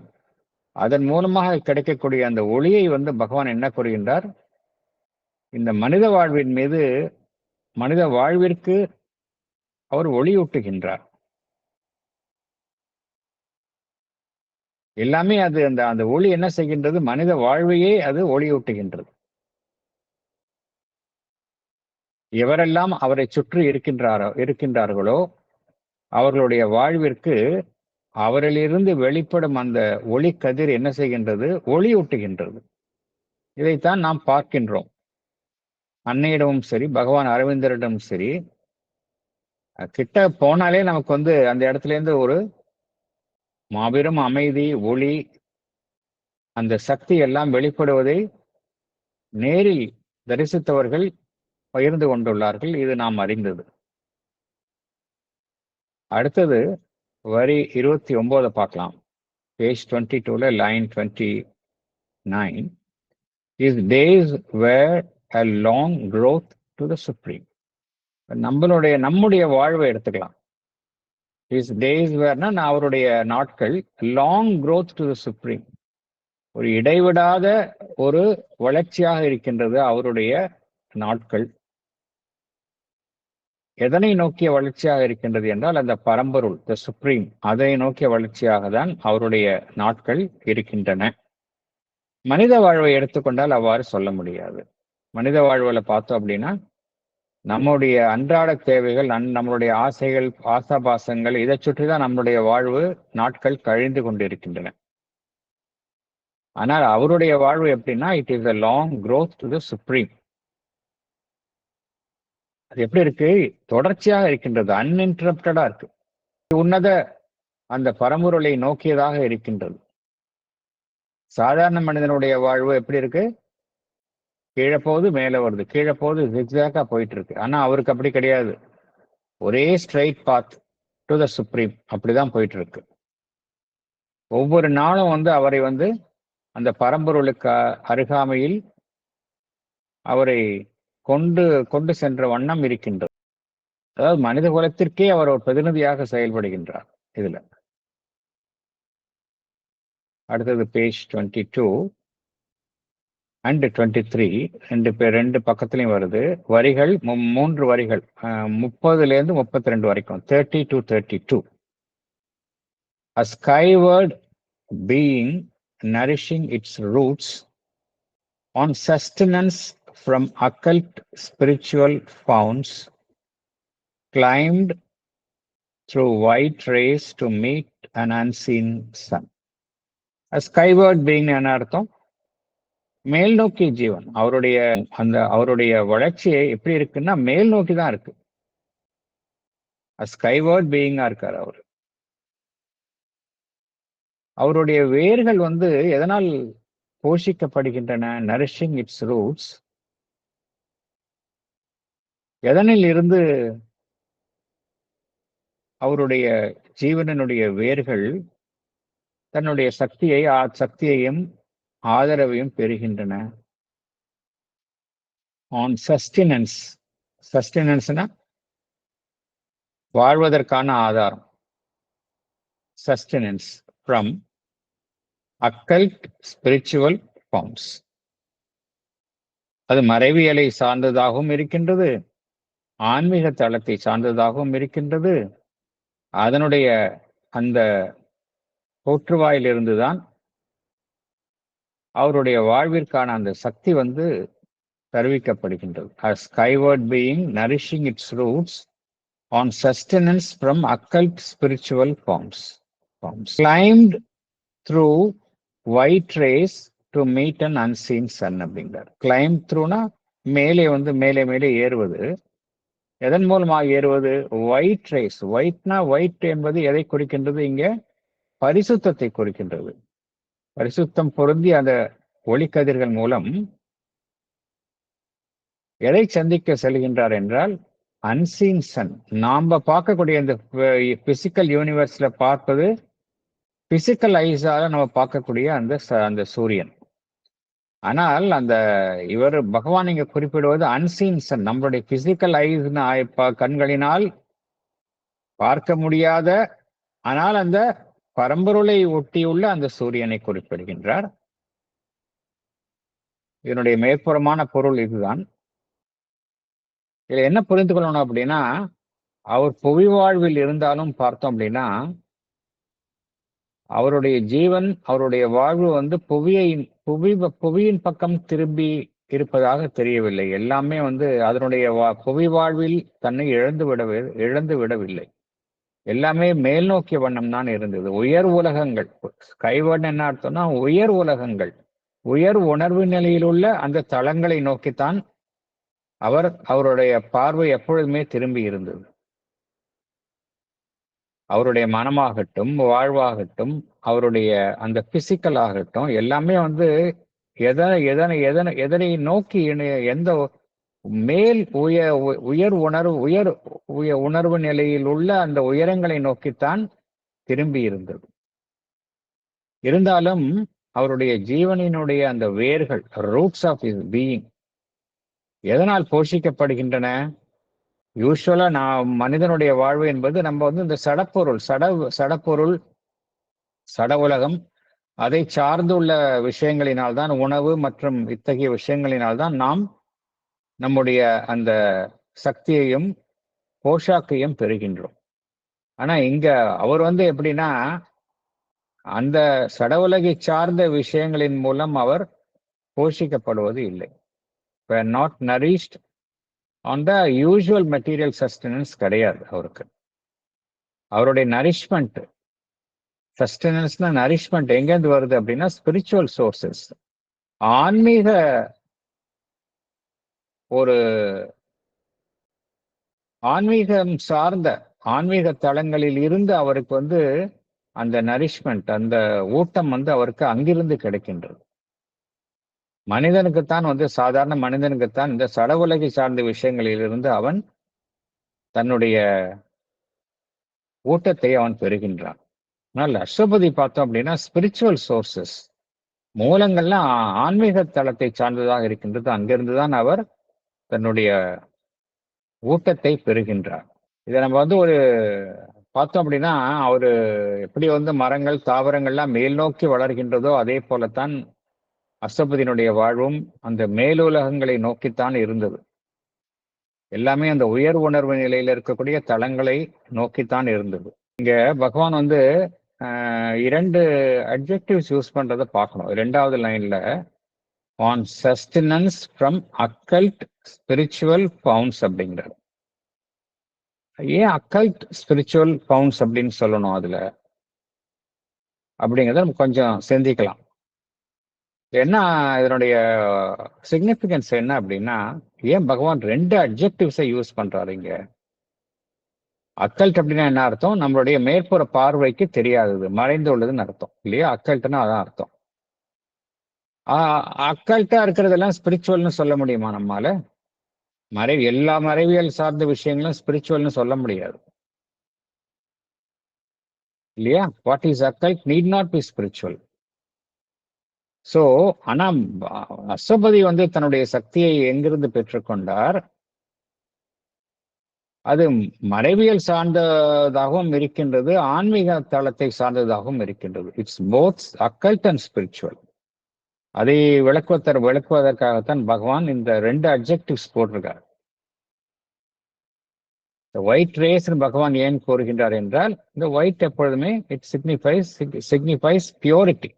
அதன் மூலமாக கிடைக்கக்கூடிய அந்த ஒளியை வந்து பகவான் என்ன கூறுகின்றார், இந்த மனித வாழ்வின் மீது, மனித வாழ்விற்கு அவர் ஒளியூட்டுகின்றார். எல்லாமே அது அந்த அந்த ஒளி என்ன செய்கின்றது, மனித வாழ்வையே அது ஒளியூட்டுகின்றது. எவரெல்லாம் அவரை சுற்றி இருக்கின்றார்களோ அவர்களுடைய வாழ்விற்கு அவரிலிருந்து வெளிப்படும் அந்த ஒளி கதிர் என்ன செய்கின்றது, ஒளியூட்டுகின்றது. இதைத்தான் நாம் பார்க்கின்றோம். அன்னையிடமும் சரி, பகவான் அரவிந்தரிடமும் சரி, கிட்ட போனாலே நமக்கு வந்து அந்த இடத்துல இருந்து ஒரு மாபெரும் அமைதி, ஒளி, அந்த சக்தி எல்லாம் வெளிப்படுவதை நேரில் தரிசித்தவர்கள் பகிர்ந்து கொண்டுள்ளார்கள். இது நாம் அறிந்தது. அடுத்தது வரி 29 பார்க்கலாம். பேஜ் 22ல line 29. His days were a long growth to the supreme. நம்முடைய வாழ்வை எடுத்துக்கலாம். His days were அவருடைய நாட்கள் long growth to the supreme, ஒரு இடைவிடாத ஒரு வளர்ச்சியாக இருக்கின்றது அவருடைய நாட்கள். எதனை நோக்கிய வளர்ச்சியாக இருக்கின்றது என்றால் அந்த பரம்பொருள், த சுப்ரீம், அதை நோக்கிய வளர்ச்சியாக தான் அவருடைய நாட்கள் இருக்கின்றன. மனித வாழ்வை எடுத்துக்கொண்டால் அவ்வாறு சொல்ல முடியாது. மனித வாழ்வுல பார்த்தோம் அப்படின்னா நம்முடைய அன்றாட தேவைகள், நம்மளுடைய ஆசைகள், ஆசாபாசங்கள், இதை சுற்றிதான் நம்முடைய வாழ்வு நாட்கள் கழிந்து கொண்டிருக்கின்றன. ஆனால் அவருடைய வாழ்வு எப்படின்னா, it is a long growth to the supreme. அது எப்படி இருக்கு, தொடர்ச்சியாக இருக்கின்றது, அன்இன்டரப்டடா இருக்கு. உன்னத அந்த பரம்பொருளை நோக்கியதாக இருக்கின்றது. சாதாரண மனிதனுடைய வாழ்வு எப்படி இருக்கு, கீழே போகுது மேலே வருது, கீழே போகுது, ஜிக்ஸாக்கா போயிட்டு இருக்கு. ஆனா அவருக்கு அப்படி கிடையாது, ஒரே straight path to the supreme, அப்படிதான் போயிட்டு இருக்கு. ஒவ்வொரு நாளும் வந்து அவரை வந்து அந்த பரம்பொருளுக்கு அருகாமையில் அவரை கொண்டு சென்ற வண்ணம் இருக்கின்றது. அதாவது மனித குலத்திற்கே அவர் ஒரு பிரதிநிதியாக செயல்படுகின்றார் இதுல. அடுத்தது பேஜ் 22 and 23, ரெண்டு பக்கத்திலையும் வருது. வரிகள் 3 வரிகள், 30லேருந்து 32 வரைக்கும், 30 to 32. A skyward being nourishing its roots on sustenance from occult spiritual founts climbed through white rays to meet an unseen sun. A skyward being என்ன அர்த்தம், மேல் நோக்கி ஜீவன். அவருடைய வளர்ச்சியை எப்படி இருக்குன்னா மேல் நோக்கி தான் இருக்கு. ஸ்கைவர்ட் பீயிங்கா இருக்காரு அவரு. அவருடைய வேர்கள் வந்து எதனால் போஷிக்கப்படுகின்றன, நரிஷிங் இட்ஸ் ரூட்ஸ், எதனில் இருந்து அவருடைய ஜீவனுடைய வேர்கள் தன்னுடைய சக்தியையும் ஆதரவையும் பெறுகின்றன. ஆன் சஸ்டினன்ஸ், சஸ்டினன்ஸ்னா வாழ்வதற்கான ஆதாரம், சஸ்டினன்ஸ் ஃப்ரம் அக்கல்ட் ஸ்பிரிச்சுவல் ஃபார்ம்ஸ். அது மறைவியலை சார்ந்ததாகவும் இருக்கின்றது, ஆன்மீக தளத்தை சார்ந்ததாகவும் இருக்கின்றது. அதனுடைய அந்த தோற்றுவாயிலிருந்துதான் அவருடைய வாழ்விற்கான அந்த சக்தி வந்து தருவிக்கப்படுகின்றது. A skyward being nourishing its roots on sustenance from occult spiritual forms. Climbed through white rays to meet an unseen sun அப்படிங்கிறார். Climb throughனா மேலே வந்து மேலே மேலே ஏறுவது. எதன் மூலமாக ஏறுவது? White race. ஒயிட்னா ஒயிட் என்பது எதை குறிக்கின்றது? இங்க பரிசுத்தத்தை குறிக்கின்றது. பரிசுத்தம் பொருந்தி அந்த ஒளிக்கதிர்கள் மூலம் எதை சந்திக்க செல்கின்றார் என்றால் அன்சீன் சன். நாம பார்க்கக்கூடிய இந்த பிசிக்கல் யூனிவர்ஸ்ல பார்ப்பது பிசிக்கல் ஐஸால நம்ம பார்க்கக்கூடிய அந்த சூரியன். ஆனால் அந்த இவர் பகவான் இங்க குறிப்பிடுவது அன்சீன் சன். நம்மளுடைய பிசிக்கல் ஐஸ் கண்களினால் பார்க்க முடியாத, ஆனால் அந்த பரம்பொருளை ஒட்டியுள்ள அந்த சூரியனை குறிப்பிடுகின்றார். இதனுடைய மேற்புறமான பொருள் இதுதான். இதுல என்ன புரிந்து கொள்ளணும் அப்படின்னா, அவர் புவி வாழ்வில் இருந்தாலும் பார்த்தோம் அப்படின்னா அவருடைய ஜீவன், அவருடைய வாழ்வு வந்து புவியின் பக்கம் திரும்பி இருப்பதாக தெரியவில்லை. எல்லாமே வந்து அதனுடைய புவி வாழ்வில் தன்னை இழந்து விடவில்லை. எல்லாமே மேல் நோக்கிய வண்ணம் தான் இருந்தது. உயர் உலகங்கள், ஸ்கைவர்ட் என்ன அர்த்தம்னா உயர் உலகங்கள், உயர் உணர்வு நிலையில் உள்ள அந்த தளங்களை நோக்கித்தான் அவருடைய பார்வை எப்பொழுதுமே திரும்பி இருந்தது. அவருடைய மனமாகட்டும், வாழ்வாகட்டும், அவருடைய அந்த பிசிக்கல் ஆகட்டும், எல்லாமே வந்து எதனை நோக்கி எந்த மேல் உயர் உணர்வு நிலையில் உள்ள அந்த உயரங்களை நோக்கித்தான் திரும்பி இருந்தது. இருந்தாலும் அவருடைய ஜீவனினுடைய அந்த வேர்கள், ரூட்ஸ் ஆஃப் ஹிஸ் பீயிங் எதனால் போஷிக்கப்படுகின்றன? யூஸ்வலா மனிதனுடைய வாழ்வு என்பது நம்ம வந்து இந்த சடப்பொருள், சட உலகம், அதை சார்ந்துள்ள விஷயங்களினால்தான், உணவு மற்றும் இத்தகைய விஷயங்களினால்தான் நாம் நம்முடைய அந்த சக்தியையும் போஷாக்கையும் பெறுகின்றோம். ஆனா இங்க அவர் வந்து எப்படின்னா அந்த சட உலகை சார்ந்த விஷயங்களின் மூலம் அவர் போஷிக்கப்படுவது இல்லை. Not nourished on the usual material sustenance கிடையாது அவருக்கு. அவருடைய நரிஷ்மெண்ட், சஸ்டெனன்ஸ்னா நரிஷ்மெண்ட் எங்கேருந்து வருது அப்படின்னா ஸ்பிரிச்சுவல் சோர்சஸ், ஆன்மீக ஆன்மீகம் சார்ந்த ஆன்மீக தளங்களில் இருந்து அவருக்கு வந்து அந்த நரிஷ்மெண்ட், அந்த ஊட்டம் வந்து அவருக்கு அங்கிருந்து கிடைக்கின்றது. மனிதனுக்குத்தான் வந்து சாதாரண மனிதனுக்குத்தான் இந்த சட உலகை சார்ந்த விஷயங்களிலிருந்து அவன் தன்னுடைய ஊட்டத்தை அவன் பெறுகின்றான். ஆனால் அஷ்டபதி பார்த்தோம் அப்படின்னா ஸ்பிரிச்சுவல் சோர்சஸ், மூலங்கள்லாம் ஆன்மீக தளத்தை சார்ந்ததாக இருக்கின்றது. அங்கிருந்துதான் அவர் தன்னுடைய ஊட்டத்தை பெறுகின்றார். இதை நம்ம வந்து பார்த்தோம் அப்படின்னா அவரு எப்படி வந்து மரங்கள் தாவரங்கள்லாம் மேல் நோக்கி வளர்கின்றதோ அதே போலத்தான் அஷ்டபதியினுடைய வாழ்வும் அந்த மேலுலகங்களை நோக்கித்தான் இருந்தது. எல்லாமே அந்த உயர் உணர்வு நிலையில இருக்கக்கூடிய தளங்களை நோக்கித்தான் இருந்தது. இங்க பகவான் வந்து 2 அட்ஜெக்டிவ்ஸ் யூஸ் பண்றதை பார்க்கணும். 2வது லைன்ல on sustenance from occult spiritual founts அப்படிங்கிறார். ஏன் அக்கல்ட் ஸ்பிரிச்சுவல் ஃபவுண்ட்ஸ் அப்படின்னு சொல்லணும் அதுல அப்படிங்கிறத நம்ம கொஞ்சம் சிந்திக்கலாம். என்ன இதனுடைய சிக்னிபிகன்ஸ் என்ன அப்படின்னா, ஏன் பகவான் 2 அட்ஜெக்டிவ்ஸை யூஸ் பண்றாரு இங்க? அக்கல்ட் அப்படின்னா என்ன அர்த்தம்? நம்மளுடைய மேற்புற பார்வைக்கு தெரியாதது, மறைந்து உள்ளதுன்னு அர்த்தம் இல்லையா? அக்கல்ட்னா அதான் அர்த்தம். அக்கல்ட்டா இருக்கிறதெல்லாம் ஸ்பிரிச்சுவல்னு சொல்ல முடியுமா நம்மால? எல்லா மறைவியல் சார்ந்த விஷயங்களும் ஸ்பிரிச்சுவல்னு சொல்ல முடியாது இல்லையா? What is occult need not be spiritual. So ஆனா அஷ்டபதி வந்து தன்னுடைய சக்தியை எங்கிருந்து பெற்றுக்கொண்டார்? அது மறைவியல் சார்ந்ததாகவும் இருக்கின்றது, ஆன்மீக தளத்தை சார்ந்ததாகவும் இருக்கின்றது. It's both occult and spiritual. அதை விளக்குவதற்காகத்தான் பகவான் இந்த 2 அட்ஜெக்டிவ்ஸ் போட்டிருக்கார். ஒயிட் ரேஸ் பகவான் ஏன் கூறுகின்றார் என்றால், இந்த ஒயிட் எப்பொழுதுமே இட் சிக்னிஃபைஸ் பியூரிட்டி.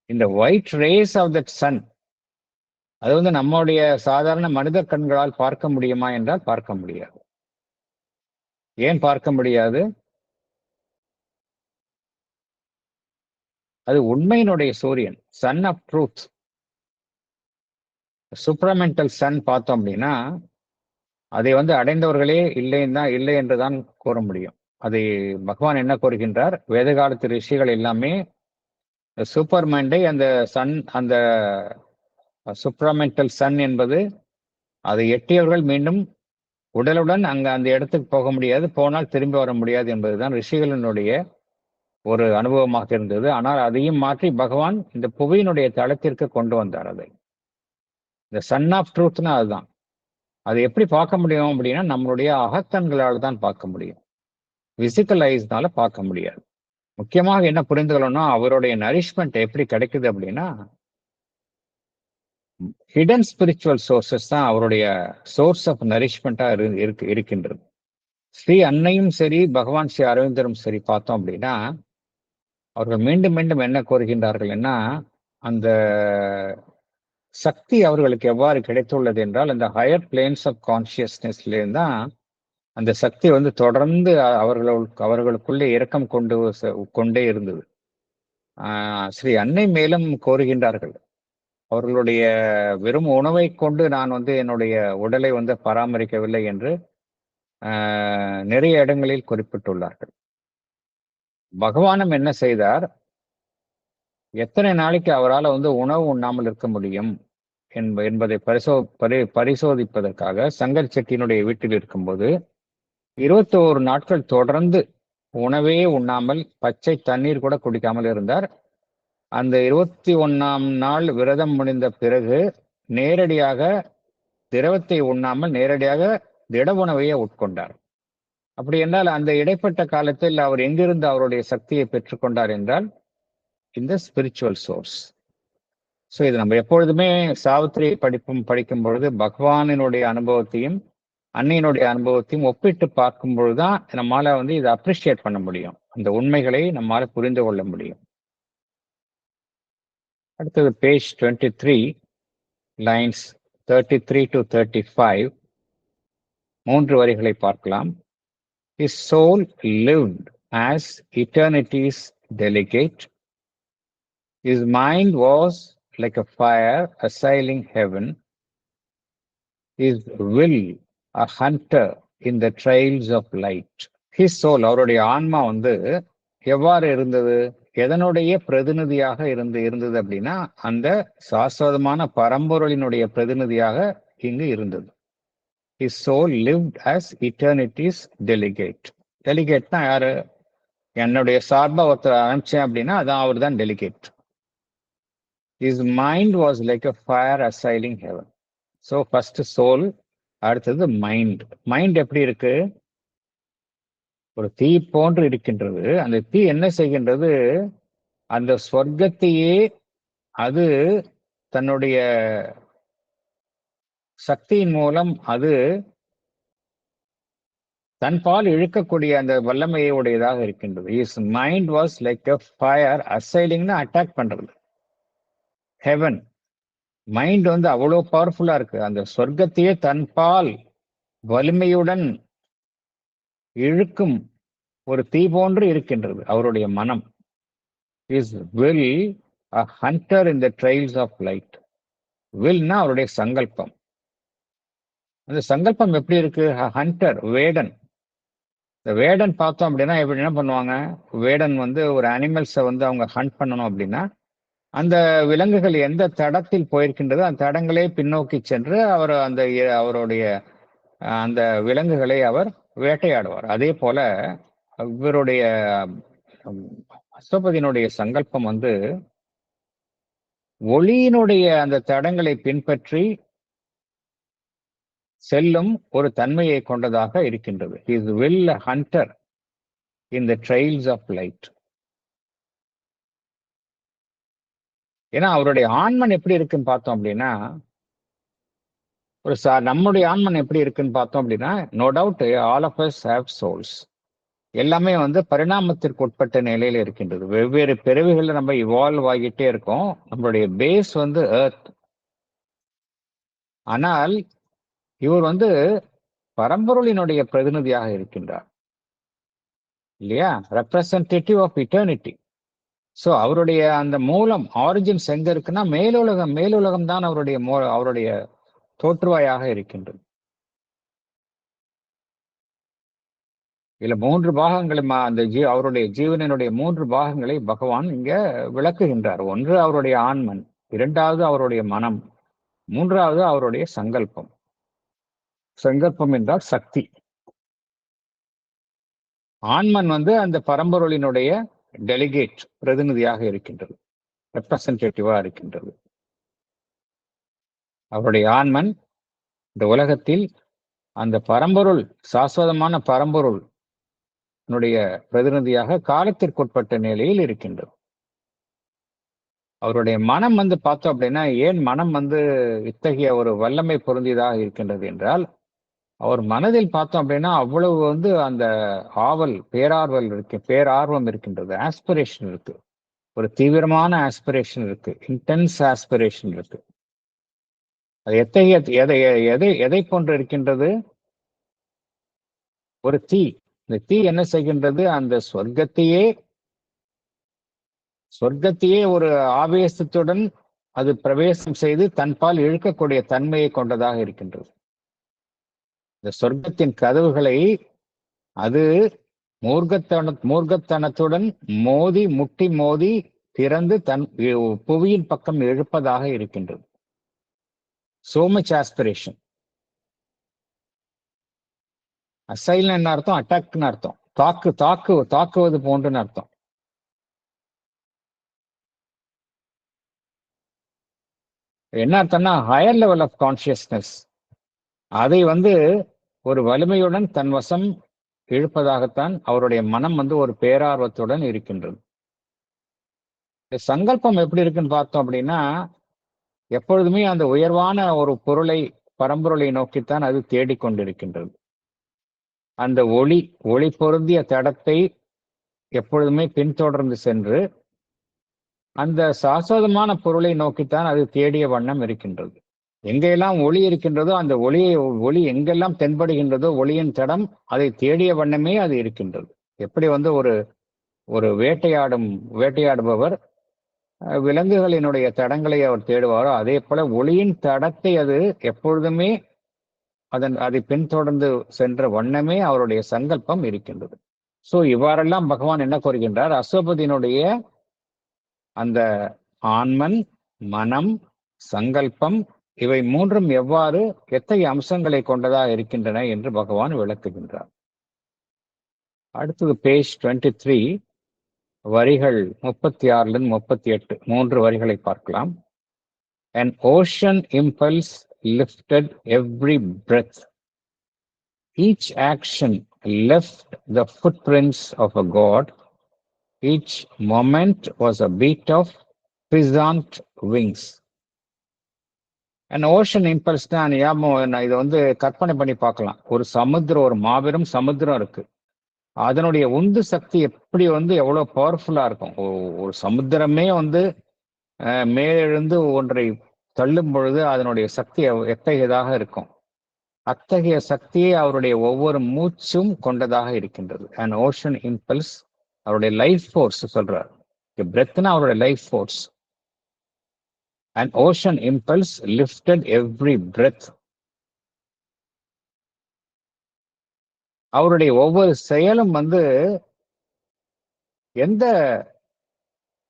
இந்த white rays of that sun அது வந்து நம்முடைய சாதாரண மனித கண்களால் பார்க்க முடியுமா என்றால் பார்க்க முடியாது. ஏன் பார்க்க முடியாது? அது உண்மையினுடைய சூரியன், சன் ஆஃப் ட்ரூத். சூப்பரமெண்டல் சன் பார்த்தோம் அப்படின்னா அதை வந்து அடைந்தவர்களே இல்லை என்றுதான் கூற முடியும். அதை பகவான் என்ன கூறுகின்றார்? வேத காலத்து ரிஷிகள் எல்லாமே சூப்பர் மைண்டை அந்த சன், அந்த சூப்பரமெண்டல் சன் என்பது அதை எட்டியவர்கள் மீண்டும் உடலுடன் அந்த இடத்துக்கு போக முடியாது, போனால் திரும்பி வர முடியாது என்பதுதான் ரிஷிகளினுடைய ஒரு அனுபவமாக இருந்தது. ஆனால் அதையும் மாற்றி பகவான் இந்த புவியினுடைய தளத்திற்கு கொண்டு வந்தார். அதை இந்த சன் ஆஃப் ட்ரூத்னா அதுதான். அதை எப்படி பார்க்க முடியும் அப்படின்னா நம்மளுடைய அகக்கண்களால் தான் பார்க்க முடியும், பிசிக்கல் ஐஸ்னால பார்க்க முடியாது. முக்கியமாக என்ன புரிந்து கொள்ளணும், அவருடைய நரிஷ்மெண்ட் எப்படி கிடைக்குது அப்படின்னா ஹிடன் ஸ்பிரிச்சுவல் சோர்சஸ் தான் அவருடைய சோர்ஸ் ஆஃப் நரிஷ்மெண்டா இருக்கின்றது. ஸ்ரீ அன்னையும் சரி, பகவான் ஸ்ரீ அரவிந்தரும் சரி பார்த்தோம் அப்படின்னா அவர்கள் மீண்டும் மீண்டும் என்ன கூறுகின்றார்கள்னா, அந்த சக்தி அவர்களுக்கு எவ்வாறு கிடைத்துள்ளது என்றால் அந்த ஹையர் பிளேன்ஸ் ஆஃப் கான்சியஸ்னஸ்லேருந்து தான் அந்த சக்தி வந்து தொடர்ந்து அவர்களுக்குள்ளே இரக்கம் கொண்டே இருந்தது. ஸ்ரீ அன்னை மேலும் கோருகின்றார்கள், அவர்களுடைய வெறும் உணவை கொண்டு நான் வந்து என்னுடைய உடலை வந்து பராமரிக்கவில்லை என்று நிறைய இடங்களில் குறிப்பிட்டுள்ளார்கள். பகவானும் என்ன செய்தார், எத்தனை நாளைக்கு அவரால் வந்து உணவு உண்ணாமல் இருக்க முடியும் என்பதை பரிசோதிப்பதற்காக சங்கர் செட்டியினுடைய வீட்டில் இருக்கும்போது 21 நாட்கள் தொடர்ந்து உணவே உண்ணாமல் பச்சை தண்ணீர் கூட குடிக்காமல் இருந்தார். அந்த 21ஆம் நாள் விரதம் முடிந்த பிறகு நேரடியாக திரவத்தை உண்ணாமல் நேரடியாக திட உணவையே உட்கொண்டார். அப்படி என்றால் அந்த இடைப்பட்ட காலத்தில் அவர் எங்கிருந்து அவருடைய சக்தியை பெற்றுக்கொண்டார் என்றால் இந்த ஸ்பிரிச்சுவல் சோர்ஸ். ஸோ இது நம்ம எப்பொழுதுமே சாவித்திரி படிக்கும் பொழுது பகவானினுடைய அனுபவத்தையும் அன்னையினுடைய அனுபவத்தையும் ஒப்பிட்டு பார்க்கும் பொழுதுதான் நம்மால வந்து இதை அப்ரிஷியேட் பண்ண முடியும், அந்த உண்மைகளை நம்மால புரிந்து கொள்ள முடியும். அடுத்தது பேஜ் 23 லைன்ஸ் 33 to 35 3 வரிகளை பார்க்கலாம். His soul lived as eternity's delegate. His mind was like a fire assailing heaven. His will a hunter in the trails of light. His soul, அவருடைய ஆன்மா வந்து எவ்வாறு இருந்தது, எதனுடைய பிரதிநிதியாக இருந்தது அப்படின்னா அந்த சாஸ்வதமான பரம்பொருளினுடைய பிரதிநிதியாக இங்கு இருந்தது. His soul lived as eternity's delegate. டெலிகேட்னா யாரு? என்னுடைய சார்பா ஒருத்தர் அனுப்பிச்சேன் அப்படின்னா அதான் அவர் தான் delicate. His mind was like a fire assailing heaven. So first soul, அடுத்தது மைண்ட். மைண்ட் எப்படி இருக்கு? ஒரு தீ போன்று இருக்கின்றது. அந்த தீ என்ன செய்கின்றது, அந்த சொர்க்கத்தையே அது தன்னுடைய சக்தியின் மூலம் அது தன்பால் இழுக்கக்கூடிய அந்த வல்லமையை உடையதாக இருக்கின்றது. Is mind was like a fire அசைலிங்னு அட்டாக் பண்றது. ஹெவன் மைண்ட் வந்து அவ்வளவு பவர்ஃபுல்லா இருக்கு, அந்த சொர்க்கத்தையே தன்பால் வலிமையுடன் இழுக்கும் ஒரு தீ போன்று இருக்கின்றது அவருடைய மனம். Is will a hunter in the trails of light. வில்னா அவருடைய சங்கல்பம். அந்த சங்கல்பம் எப்படி இருக்கு? ஹண்டர், வேடன். இந்த வேடன் பார்த்தோம் அப்படின்னா எப்படி என்ன பண்ணுவாங்க, வேடன் வந்து ஒரு அனிமல்ஸை வந்து அவங்க ஹண்ட் பண்ணணும் அப்படின்னா அந்த விலங்குகள் எந்த தடத்தில் போயிருக்கின்றதோ அந்த தடங்களே பின்னோக்கி சென்று அவருடைய அந்த விலங்குகளை அவர் வேட்டையாடுவார். அதே போல இவருடைய அஸ்வபதியினுடைய சங்கல்பம் வந்து ஒளியினுடைய அந்த தடங்களை பின்பற்றி செல்லும் ஒரு தன்மையை கொண்டதாக இருக்கின்றது. Is will hunter in the trails of light. ஏன்னா அவருடைய ஆன்மன் எப்படி இருக்குன்னு பார்த்தோம் அப்படின்னா நம்முடைய ஆன்மன் எப்படி இருக்குன்னு பார்த்தோம் அப்படின்னா no doubt all of us have souls. எல்லாமே வந்து பரிணாமத்திற்கு உட்பட்ட நிலையில இருக்கின்றது. வெவ்வேறு பிறவிகள்ல நம்ம இவால்வ் ஆகிட்டே இருக்கோம். நம்மளுடைய பேஸ் வந்து எர்த். ஆனால் இவர் வந்து பரம்பொருளினுடைய பிரதிநிதியாக இருக்கின்றார் இல்லையா? Representative of eternity. சோ அவருடைய அந்த மூலம் ஆரிஜின்ஸ் எங்க இருக்குன்னா மேலுலகம் தான் அவருடைய தோற்றுவாயாக இருக்கின்றது. இதுல 3 பாகங்களும் அந்த அவருடைய ஜீவனினுடைய 3 பாகங்களை பகவான் இங்க விளக்குகின்றார். ஒன்று அவருடைய ஆன்மன், இரண்டாவது அவருடைய மனம், மூன்றாவது அவருடைய சங்கல்பம். சங்கல்பம் என்றால் சக்தி. ஆன்மன் வந்து அந்த பரம்பொருளினுடைய டெலிகேட் பிரதிநிதியாக இருக்கின்றது, ரெப்ரசன்டேட்டிவா இருக்கின்றது. அவருடைய ஆன்மன் இந்த உலகத்தில் அந்த பரம்பொருள், சாஸ்வதமான பரம்பொருள் பிரதிநிதியாக காலத்திற்குட்பட்ட நிலையில் இருக்கின்றது. அவருடைய மனம் வந்து பார்த்தோம் அப்படின்னா, ஏன் மனம் வந்து இத்தகைய ஒரு வல்லமை பொருந்தியதாக இருக்கின்றது என்றால், அவர் மனதில் பார்த்தோம் அப்படின்னா அவ்வளவு வந்து அந்த பேரார்வம் இருக்கின்றது, ஆஸ்பிரேஷன் இருக்கு, ஒரு தீவிரமான ஆஸ்பிரேஷன் இருக்கு, இன்டென்ஸ் ஆஸ்பிரேஷன் இருக்கு. அது எதை போன்று இருக்கின்றது? ஒரு தீ. இந்த தீ என்ன செய்கின்றது? அந்த சொர்க்கத்தையே ஒரு ஆவேசத்துடன் அது பிரவேசம் செய்து தன்பால் இழுக்கக்கூடிய தன்மையை கொண்டதாக இருக்கின்றது. இந்த சொர்க்கத்தின் கதவுகளை அது மூர்க்கத்தனத்துடன் முட்டி மோதி திறந்து தன் புவியின் பக்கம் இழுப்பதாக இருக்கின்றது. So much aspiration. அசைல் என்ன அர்த்தம்? அட்டாக்னு அர்த்தம். தாக்குவது போன்றுன்னு அர்த்தம். என்ன அர்த்தம்னா ஹையர் லெவல் ஆஃப் கான்சியஸ்னஸ், அதை வந்து ஒரு வலிமையுடன் தன் வசம் இழுப்பதாகத்தான் அவருடைய மனம் வந்து ஒரு பேரார்வத்துடன் இருக்கின்றது. சங்கல்பம் எப்படி இருக்குன்னு பார்த்தோம் அப்படின்னா, எப்பொழுதுமே அந்த உயர்வான ஒரு பரம்பொருளை நோக்கித்தான் அது தேடிக்கொண்டிருக்கின்றது. அந்த ஒளி பொருந்திய தடத்தை எப்பொழுதுமே பின்தொடர்ந்து சென்று அந்த சாஸ்வதமான பொருளை நோக்கித்தான் அது தேடிய வண்ணம் இருக்கின்றது. எங்கெல்லாம் ஒளி இருக்கின்றதோ அந்த ஒளி எங்கெல்லாம் தென்படுகின்றதோ ஒளியின் தடம் அதை தேடிய வண்ணமே அது இருக்கின்றது. எப்படி வந்து ஒரு வேட்டையாடுபவர் விலங்குகளினுடைய தடங்களை அவர் தேடுவாரோ, அதே போல ஒளியின் தடத்தை அது எப்பொழுதுமே அதை பின்தொடர்ந்து சென்ற வண்ணமே அவருடைய சங்கல்பம் இருக்கின்றது. சோ இவ்வாறெல்லாம் பகவான் என்ன கூறுகின்றார்? அசோபதியினுடைய அந்த ஆன்மன், மனம், சங்கல்பம் இவை மூன்றும் எத்தகைய அம்சங்களை கொண்டதாக இருக்கின்றன என்று பகவான் விளக்குகின்றார். அடுத்தது பேஜ் 23, வரிகள் 36 38, 3 வரிகளை பார்க்கலாம். An ocean impulse lifted every breath. Each action left the footprints of a god. Each moment was a beat of puissant wings. An ocean impulse தான் இதை வந்து கற்பனை பண்ணி பார்க்கலாம். ஒரு மாபெரும் சமுத்திரம் இருக்கு. அதனுடைய உந்து சக்தி எப்படி வந்து எவ்வளவு பவர்ஃபுல்லா இருக்கும். ஒரு சமுத்திரமே வந்து மேலெழுந்து ஒன்றை தள்ளும் பொழுது அதனுடைய சக்தி எத்தகையதாக இருக்கும். அத்தகைய சக்தியை அவருடைய ஒவ்வொரு மூச்சும் கொண்டதாக இருக்கின்றது. An ocean impulse, அவருடைய லைஃப் ஃபோர்ஸ் சொல்றார். பிரெத்னா அவருடைய life force. An ocean impulse lifted every breath. அவருடைய ஒவ்வொரு செயலும் வந்து எந்த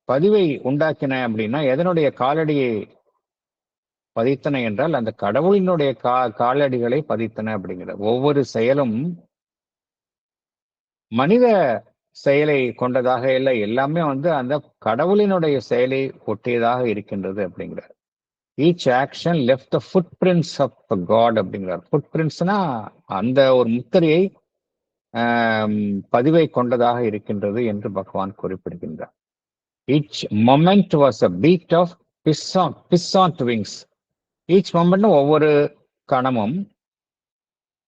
பதிவை உண்டாக்கின அப்படின்னா, எதனுடைய காலடியை பதித்தன என்றால் அந்த கடவுளினுடைய காலடிகளை பதித்தன அப்படிங்கிற ஒவ்வொரு செயலும் மனித செயலை கொண்டதாக இல்லை, எல்லாமே வந்து அந்த கடவுளினுடைய செயலை ஒட்டியதாக இருக்கின்றது அப்படிங்கிறார். Each action left the footprints of God அப்படிங்கிறார். ஃபுட் பிரிண்ட்ஸ்னா அந்த ஒரு முத்திரையை பதிவை கொண்டதாக இருக்கின்றது என்று பகவான் குறிப்பிடுகின்றார். Each moment was a beat of pheasant wings. Each moment ஒவ்வொரு கணமும்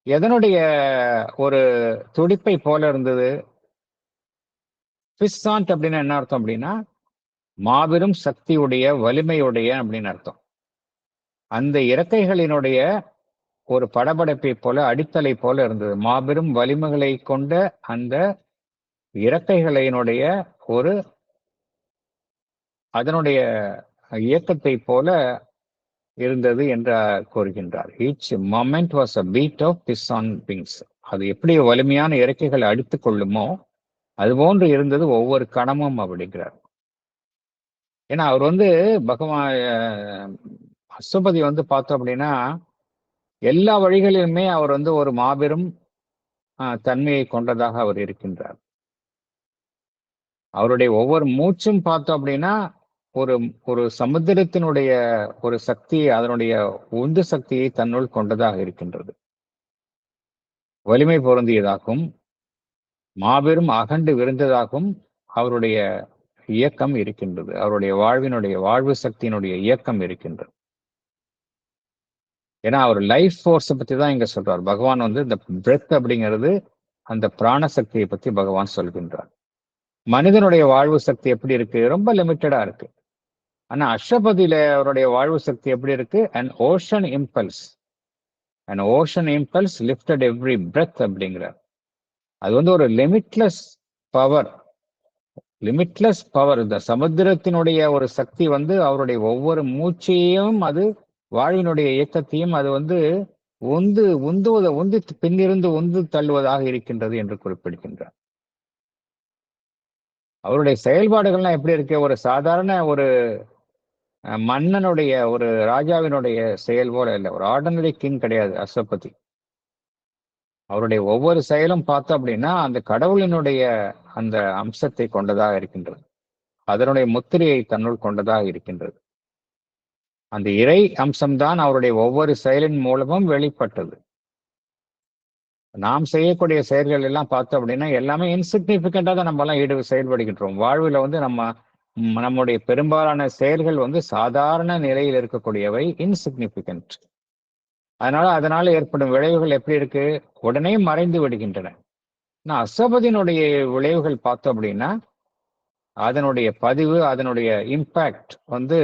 எதனுடைய ஒரு துடிப்பை போல இருந்தது? பிஸ்ஸாண்ட் அப்படின்னா என்ன அர்த்தம் அப்படின்னா மாபெரும் சக்தியுடைய, வலிமையுடைய அப்படின்னு அர்த்தம். அந்த இறக்கைகளினுடைய ஒரு படபடப்பை போல, அடித்தலை போல இருந்தது. மாபெரும் வலிமைகளை கொண்ட அந்த இறக்கைகளினுடைய ஒரு அதனுடைய இயக்கத்தை போல இருந்தது என்று கூறுகின்றார். Each moment was a beat of pheasant wings. அது எப்படி வலிமையான இறக்கைகளை அடித்துக் கொள்ளுமோ அதுபோன்று இருந்தது ஒவ்வொரு கணமும் அப்படிங்கிறார். ஏன்னா அவர் வந்து பகவான் அசுபதி வந்து பார்த்தோம் அப்படின்னா எல்லா வழிகளிலுமே அவர் வந்து ஒரு மாபெரும் தன்மையை கொண்டதாக அவர் இருக்கின்றார். அவருடைய ஒவ்வொரு மூச்சும் பார்த்தோம் அப்படின்னா ஒரு ஒரு சமுத்திரத்தினுடைய ஒரு சக்தி, அதனுடைய உந்து சக்தியை தன்னுள் கொண்டதாக இருக்கின்றது. வலிமை பொருந்தியதாகவும் மாபெரும் அகண்டு விருந்ததாகவும் அவருடைய இயக்கம் இருக்கின்றது. அவருடைய வாழ்வு சக்தியினுடைய இயக்கம் இருக்கின்றது. ஏன்னா அவர் லைஃப் ஃபோர்ஸை பத்தி தான் இங்க சொல்றார். பகவான் வந்து இந்த பிரெத் அப்படிங்கிறது அந்த பிராணசக்தியை பத்தி பகவான் சொல்கின்றார். மனிதனுடைய வாழ்வு சக்தி எப்படி இருக்கு? ரொம்ப லிமிட்டடா இருக்கு. ஆனா அஷ்டபதியில அவருடைய வாழ்வு சக்தி எப்படி இருக்கு? an ocean impulse lifted every breath அப்படிங்கிறார். அது வந்து ஒரு லிமிட்லெஸ் பவர். இந்த சமுத்திரத்தினுடைய ஒரு சக்தி வந்து அவருடைய ஒவ்வொரு மூச்சையும், அது வாழ்வினுடைய இயக்கத்தையும் அது வந்து உந்து பின்னிருந்து உந்து தள்ளுவதாக இருக்கின்றது என்று குறிப்பிடுகின்றார். அவருடைய செயல்பாடுகள்லாம் எப்படி இருக்கு? ஒரு சாதாரண ஒரு மன்னனுடைய, ஒரு ராஜாவினுடைய செயல் போல இல்லை. ஒரு ஆர்டினரி கிங் கிடையாது அஸ்வபதி. அவருடைய ஒவ்வொரு செயலும் பார்த்தோம் அப்படின்னா அந்த கடவுளினுடைய அந்த அம்சத்தை கொண்டதாக இருக்கின்றது. அதனுடைய முத்திரையை தன்னுள் கொண்டதாக இருக்கின்றது. அந்த இறை அம்சம்தான் அவருடைய ஒவ்வொரு செயலின் மூலமும் வெளிப்பட்டது. நாம் செய்யக்கூடிய செயல்கள் எல்லாம் பார்த்தோம் அப்படின்னா எல்லாமே இன்சிக்னிபிகண்டா தான் நம்ம எல்லாம் செயல்படுகின்றோம். வாழ்வில் வந்து நம்முடைய பெரும்பாலான செயல்கள் வந்து சாதாரண நிலையில் இருக்கக்கூடியவை, இன்சிக்னிபிகண்ட். அதனால ஏற்படும் விளைவுகள் எப்படி இருக்கு? உடனே மறைந்து விடுகின்றன. ஆனா அஸ்வபதியினுடைய விளைவுகள் பார்த்தோம் அப்படின்னா அதனுடைய பதிவு, அதனுடைய இம்பாக்ட் வந்து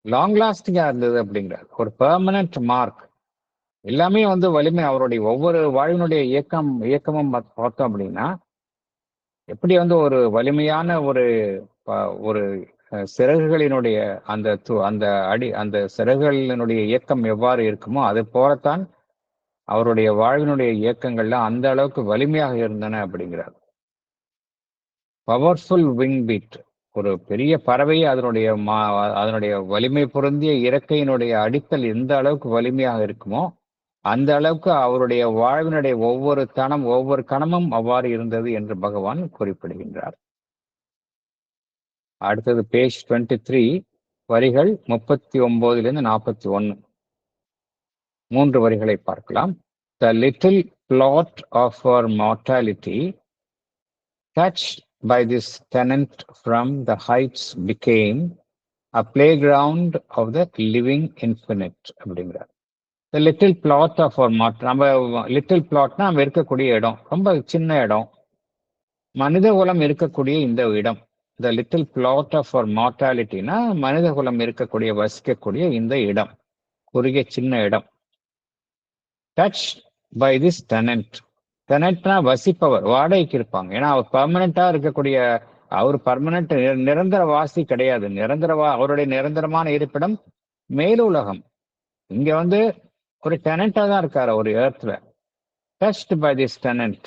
லாங் லாஸ்டிங்கா இருந்தது அப்படிங்கிறார். ஒரு பெர்மனன்ட் மார்க். எல்லாமே வந்து வலிமை. அவருடைய ஒவ்வொரு வாழ்வினுடைய இயக்கமும் பார்த்தோம் அப்படின்னா எப்படி வந்து ஒரு வலிமையான ஒரு சிறகுகளினுடைய அந்த சிறகுகளினுடைய இயக்கம் எவ்வாறு இருக்குமோ அது போலத்தான் அவருடைய வாழ்வினுடைய இயக்கங்கள்லாம் அந்த அளவுக்கு வலிமையாக இருந்தன அப்படிங்கிறார். Powerful wing beat. ஒரு பெரிய பறவை அதனுடைய வலிமை பொருந்திய இறக்கையினுடைய அடித்தல் எந்த அளவுக்கு வலிமையாக இருக்குமோ அந்த அளவுக்கு அவருடைய வாழ்வினுடைய ஒவ்வொரு கணமும் அவ்வாறு இருந்தது என்று பகவான் குறிப்பிடுகின்றார். அடுத்தது பேஜ் 23, வரிகள் 39 41. 3 வரிகளை பார்க்கலாம். The little plot of our mortality, touched by this tenant from the heights, became a playground of the living infinite அப்படிங்கிறார். The little plot of our நம்ம லிட்டில் பிளாட்னா நம்ம இருக்கக்கூடிய இடம், ரொம்ப சின்ன இடம், மனித குலம் இருக்கக்கூடிய இந்த இடம். The little plot of our mortalityனா மனித குலம் வசிக்கக்கூடிய இந்த இடம், குறுகிய சின்ன இடம். Touched by this tenant. டெனன்ட்னா வசிப்பவர், வாடகைக்கு இருப்பாங்க. ஏன்னா அவர் பர்மனண்டா இருக்கக்கூடிய, அவர் பர்மனன்ட் நிரந்தர வாசி கிடையாது. அவருடைய நிரந்தரமான இருப்பிடம் மேலுலகம். இங்க வந்து ஒரு டெனண்டா தான் இருக்காரு ஒரு எர்த்ல. Touched by this tenant.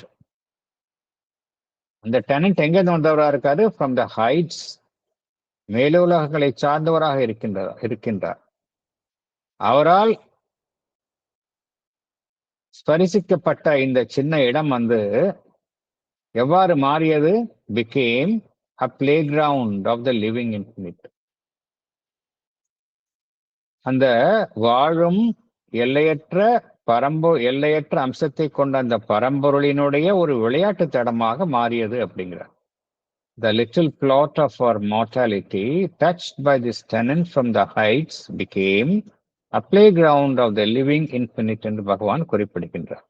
அந்த டெனன்ட் எங்க வந்தவராக இருக்காரு? From the heights. மேலுலகங்களை சார்ந்தவராக இருக்கின்றார். அவரால் ஸ்பரிசிக்கப்பட்ட இந்த சின்ன இடம் வந்து எவ்வாறு மாறியது? became a playground of the living infinite. அந்த வாழும் எல்லையற்ற அம்சத்தை கொண்ட அந்த பரம்பொருளினுடைய ஒரு விளையாட்டு தடமாக மாறியது அப்படிங்கிறார். The little plot of our mortality, touched by this tenant from the heights, became a playground of the living infinite என்று பகவான் குறிப்பிடுகின்றார்.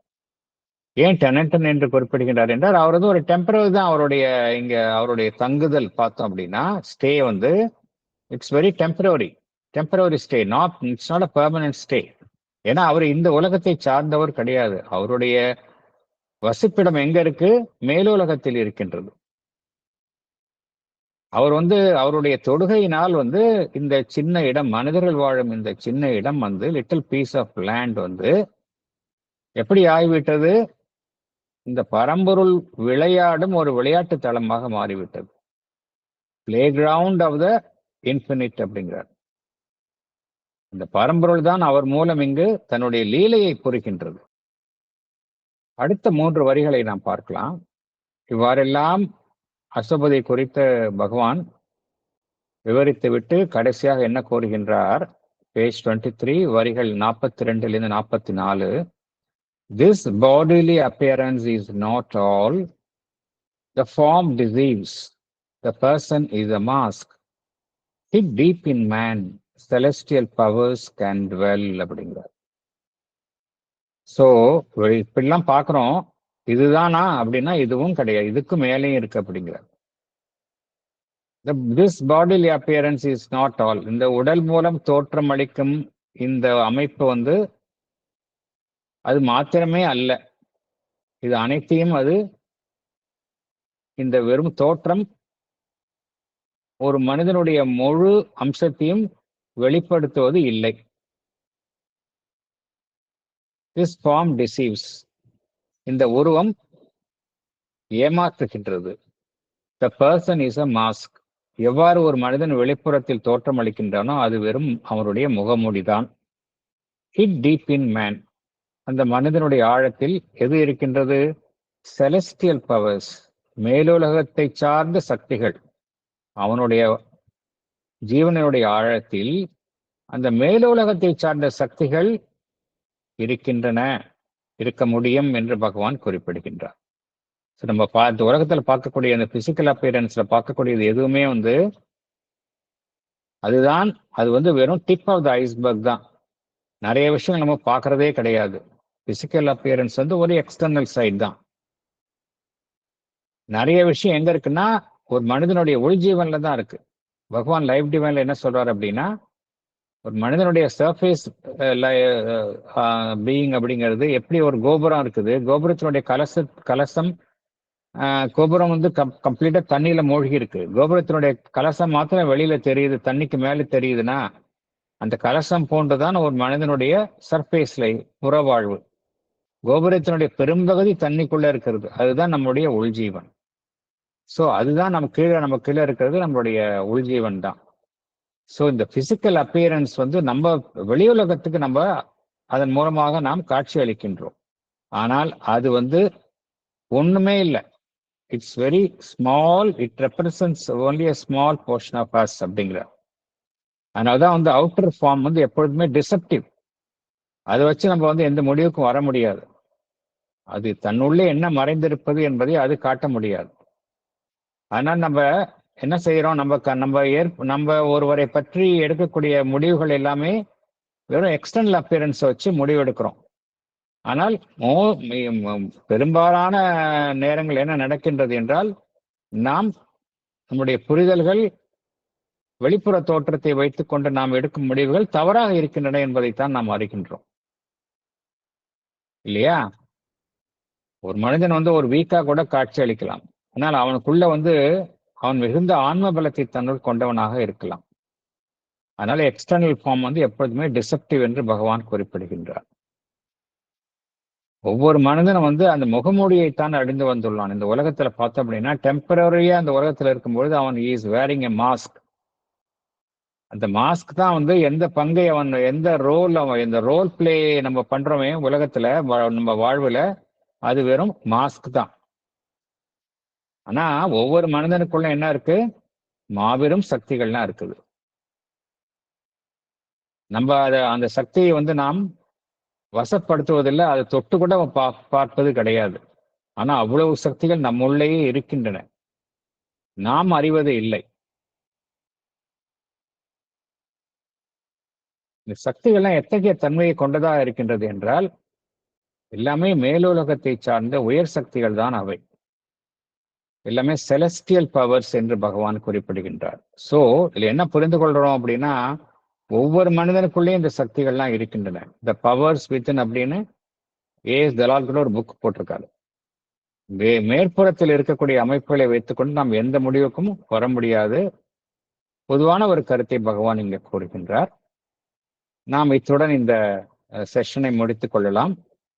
ஏன் டெனன்டன் என்று குறிப்பிடுகின்றார் என்றால், அவர் வந்து ஒரு டெம்பரரி தான் அவருடைய அவருடைய தங்குதல் பார்த்தோம் அப்படின்னா, ஸ்டே வந்து it's very temporary stay, it's not a permanent stay. ஏன்னா அவர் இந்த உலகத்தை சார்ந்தவர் கிடையாது. அவருடைய வசிப்பிடம் எங்க இருக்கு? மேலுலகத்தில் இருக்கின்றது. அவர் வந்து அவருடைய தொடுகையினால் வந்து இந்த சின்ன இடம், மனிதர்கள் வாழும் இந்த சின்ன இடம் வந்து லிட்டில் பீஸ் ஆஃப் லேண்ட் வந்து எப்படி ஆகிவிட்டது? இந்த பரம்பொருள் விளையாடும் ஒரு விளையாட்டு தளமாக மாறிவிட்டது. Playground of the infinite அப்படிங்கிறார். இந்த பரம்பொருள் தான் அவர் மூலம் இங்கு தன்னுடைய லீலையை புரிகின்றது. அடுத்த 3 வரிகளை நாம் பார்க்கலாம். இவ்வாறெல்லாம் அசுபதை குறித்த பகவான் விவரித்துவிட்டு கடைசியாக என்ன கூறுகின்றார்? பேஜ் 23 வரிகள் 42லிருந்து 44. This bodily appearance is not all. The form deceives. The person is a mask. Hid deep in man, celestial powers can dwell அப்படிங்கிறார். ஸோ இப்படிலாம் பார்க்குறோம். இதுதானா அப்படின்னா இதுவும் கிடையாது. இதுக்கு மேலேயும் இருக்கு அப்படிங்கிறார். This bodily appearance is not all. இந்த உடல் மூலம் தோற்றமளிக்கும் இந்த அமைப்பு வந்து அது மாத்திரமே அல்ல. இது அனைத்தையும் அது இந்த வெறும் தோற்றம் ஒரு மனிதனுடைய முழு அம்சத்தையும் வெளிப்படுத்துவது இல்லை. This form deceives. இந்த உருவம் ஏமாற்றுகின்றது. The person is a mask. எவ்வாறு ஒரு மனிதன் வெளிப்புறத்தில் தோற்றம் அளிக்கின்றானோ அது வெறும் அவனுடைய முகமூடிதான். Hid deep in man. அந்த மனிதனுடைய ஆழத்தில் எது இருக்கின்றது? செலஸ்டியல் பவர்ஸ், மேலுலகத்தை சார்ந்த சக்திகள். அவனுடைய ஜீவனுடைய ஆழத்தில் அந்த மேலுலகத்தை சார்ந்த சக்திகள் இருக்கின்றன, இருக்க முடியும் என்று பகவான் குறிப்பிடுகின்றார். நம்ம பார்த்து உலகத்தில் பார்க்கக்கூடிய அந்த பிசிக்கல் அப்பியரன்ஸ்ல பார்க்கக்கூடியது எதுவுமே வந்து அதுதான், அது வந்து வெறும் டிப் ஆஃப் த ஐஸ்பர்க் தான். நிறைய விஷயங்கள் நம்ம பார்க்கறதே கிடையாது. பிசிக்கல் அப்பியரன்ஸ் வந்து ஒரு எக்ஸ்டர்னல் சைட் தான். நிறைய விஷயம் எங்க இருக்குன்னா ஒரு மனிதனுடைய உள்ஜீவன்ல தான் இருக்கு. பகவான் லைஃப் டிவைன்ல என்ன சொல்றாரு அப்படின்னா, ஒரு மனிதனுடைய சர்ஃபேஸ் பீயிங் அப்படிங்கிறது எப்படி ஒரு கோபுரம் இருக்குது, கோபுரத்தினுடைய கலசம் கோபுரம் வந்து கம்ப்ளீட்டா தண்ணியில மூழ்கி இருக்கு. கோபுரத்தினுடைய கலசம் மாத்திரம் வெளியில தெரியுது, தண்ணிக்கு மேல தெரியுதுன்னா அந்த கலசம் போன்றுதான் ஒரு மனிதனுடைய சர்ஃபேஸ்ல புறவாழ்வு. கோபுரத்தினுடைய பெரும்பகுதி தண்ணிக்குள்ள இருக்கிறது, அதுதான் நம்முடைய உள்ஜீவன். ஸோ அதுதான் நம்ம கீழே இருக்கிறது நம்மளுடைய உள்ஜீவன் தான். ஸோ இந்த பிசிக்கல் அப்பியரன்ஸ் வந்து நம்ம வெளியுலகத்துக்கு நம்ம அதன் மூலமாக நாம் காட்சி அளிக்கின்றோம். ஆனால் அது வந்து ஒண்ணுமே இல்லை. It's very small. It represents only a small portion of us அப்படிங்கிற. அதனாலதான் வந்து அவுட்டர் ஃபார்ம் வந்து எப்பொழுதுமே டிசெப்டிவ். அதை வச்சு நம்ம வந்து எந்த முடிவுக்கும் வர முடியாது. அது தன்னுள்ளே என்ன மறைந்திருப்பது என்பதை அது காட்ட முடியாது. அதனால் நம்ம என்ன செய்யறோம்? நம்ம ஒருவரை பற்றி எடுக்கக்கூடிய முடிவுகள் எல்லாமே வெறும் எக்ஸ்டர்னல் அப்பியரன்ஸ் வச்சு முடிவு எடுக்கிறோம். ஆனால் பெரும்பாலான நேரங்கள் என்ன நடக்கின்றது என்றால், நம்முடைய புரிதல்கள் வெளிப்புற தோற்றத்தை வைத்துக் கொண்டு நாம் எடுக்கும் முடிவுகள் தவறாக இருக்கின்றன என்பதைத்தான் நாம் அறிகின்றோம், இல்லையா? ஒரு மனிதன் வந்து ஒரு வீக்கா கூட காட்சி அளிக்கலாம். ஆனால் அவனுக்குள்ள வந்து அவன் மிகுந்த ஆன்ம பலத்தை தன்னுள் கொண்டவனாக இருக்கலாம். அதனால எக்ஸ்டர்னல் ஃபார்ம் வந்து எப்பொழுதுமே டிசெப்டிவ் என்று பகவான் குறிப்பிடுகின்றார். ஒவ்வொரு மனிதனும் வந்து அந்த முகமூடியைத்தான் அடைந்து வந்துள்ளான். இந்த உலகத்துல பார்த்தோம் அப்படின்னா டெம்பரரியா அந்த உலகத்துல இருக்கும்பொழுது அவன் இஸ் வேரிங் எ மாஸ்க். அந்த மாஸ்க் தான் வந்து எந்த பங்கை எந்த ரோல் பிளே நம்ம பண்றோமே உலகத்துல நம்ம வாழ்வுல, அது வெறும் மாஸ்க் தான். ஆனா ஒவ்வொரு மனிதனுக்குள்ள என்ன இருக்கு? மாபெரும் சக்திகள்லாம் இருக்குது. நம்ம அந்த சக்தியை வந்து நாம் வசப்படுத்துவதில்லை, அதை தொட்டு கூட பார்ப்பது கிடையாது. ஆனா அவ்வளவு சக்திகள் நம்முள்ளேயே இருக்கின்றன, நாம் அறிவது இல்லை. இந்த சக்திகள்லாம் எத்தகைய தன்மையை கொண்டதாக இருக்கின்றது என்றால், எல்லாமே மேலுலகத்தை சார்ந்த உயர் சக்திகள் தான் அவை. எல்லாமே செலஸ்டியல் பவர்ஸ் என்று பகவான் குறிப்பிடுகின்றார். சோ இதுல என்ன புரிந்து கொள்றோம் அப்படின்னா, ஒவ்வொரு மனிதனுக்குள்ளேயும் இந்த சக்திகள்லாம் இருக்கின்றன. த பவர்ஸ் வித்தின் அப்படின்னு ஏஎஸ் தலால் கூட ஒரு புக் போட்டிருக்காரு. மேற்புறத்தில் இருக்கக்கூடிய அமைப்புகளை வைத்துக்கொண்டு நாம் எந்த முடிவுக்கும் வர முடியாது. பொதுவான ஒரு கருத்தை பகவான் இங்கே கூறுகின்றார். நாம் இத்துடன் இந்த செஷனை முடித்துக் கொள்ளலாம்.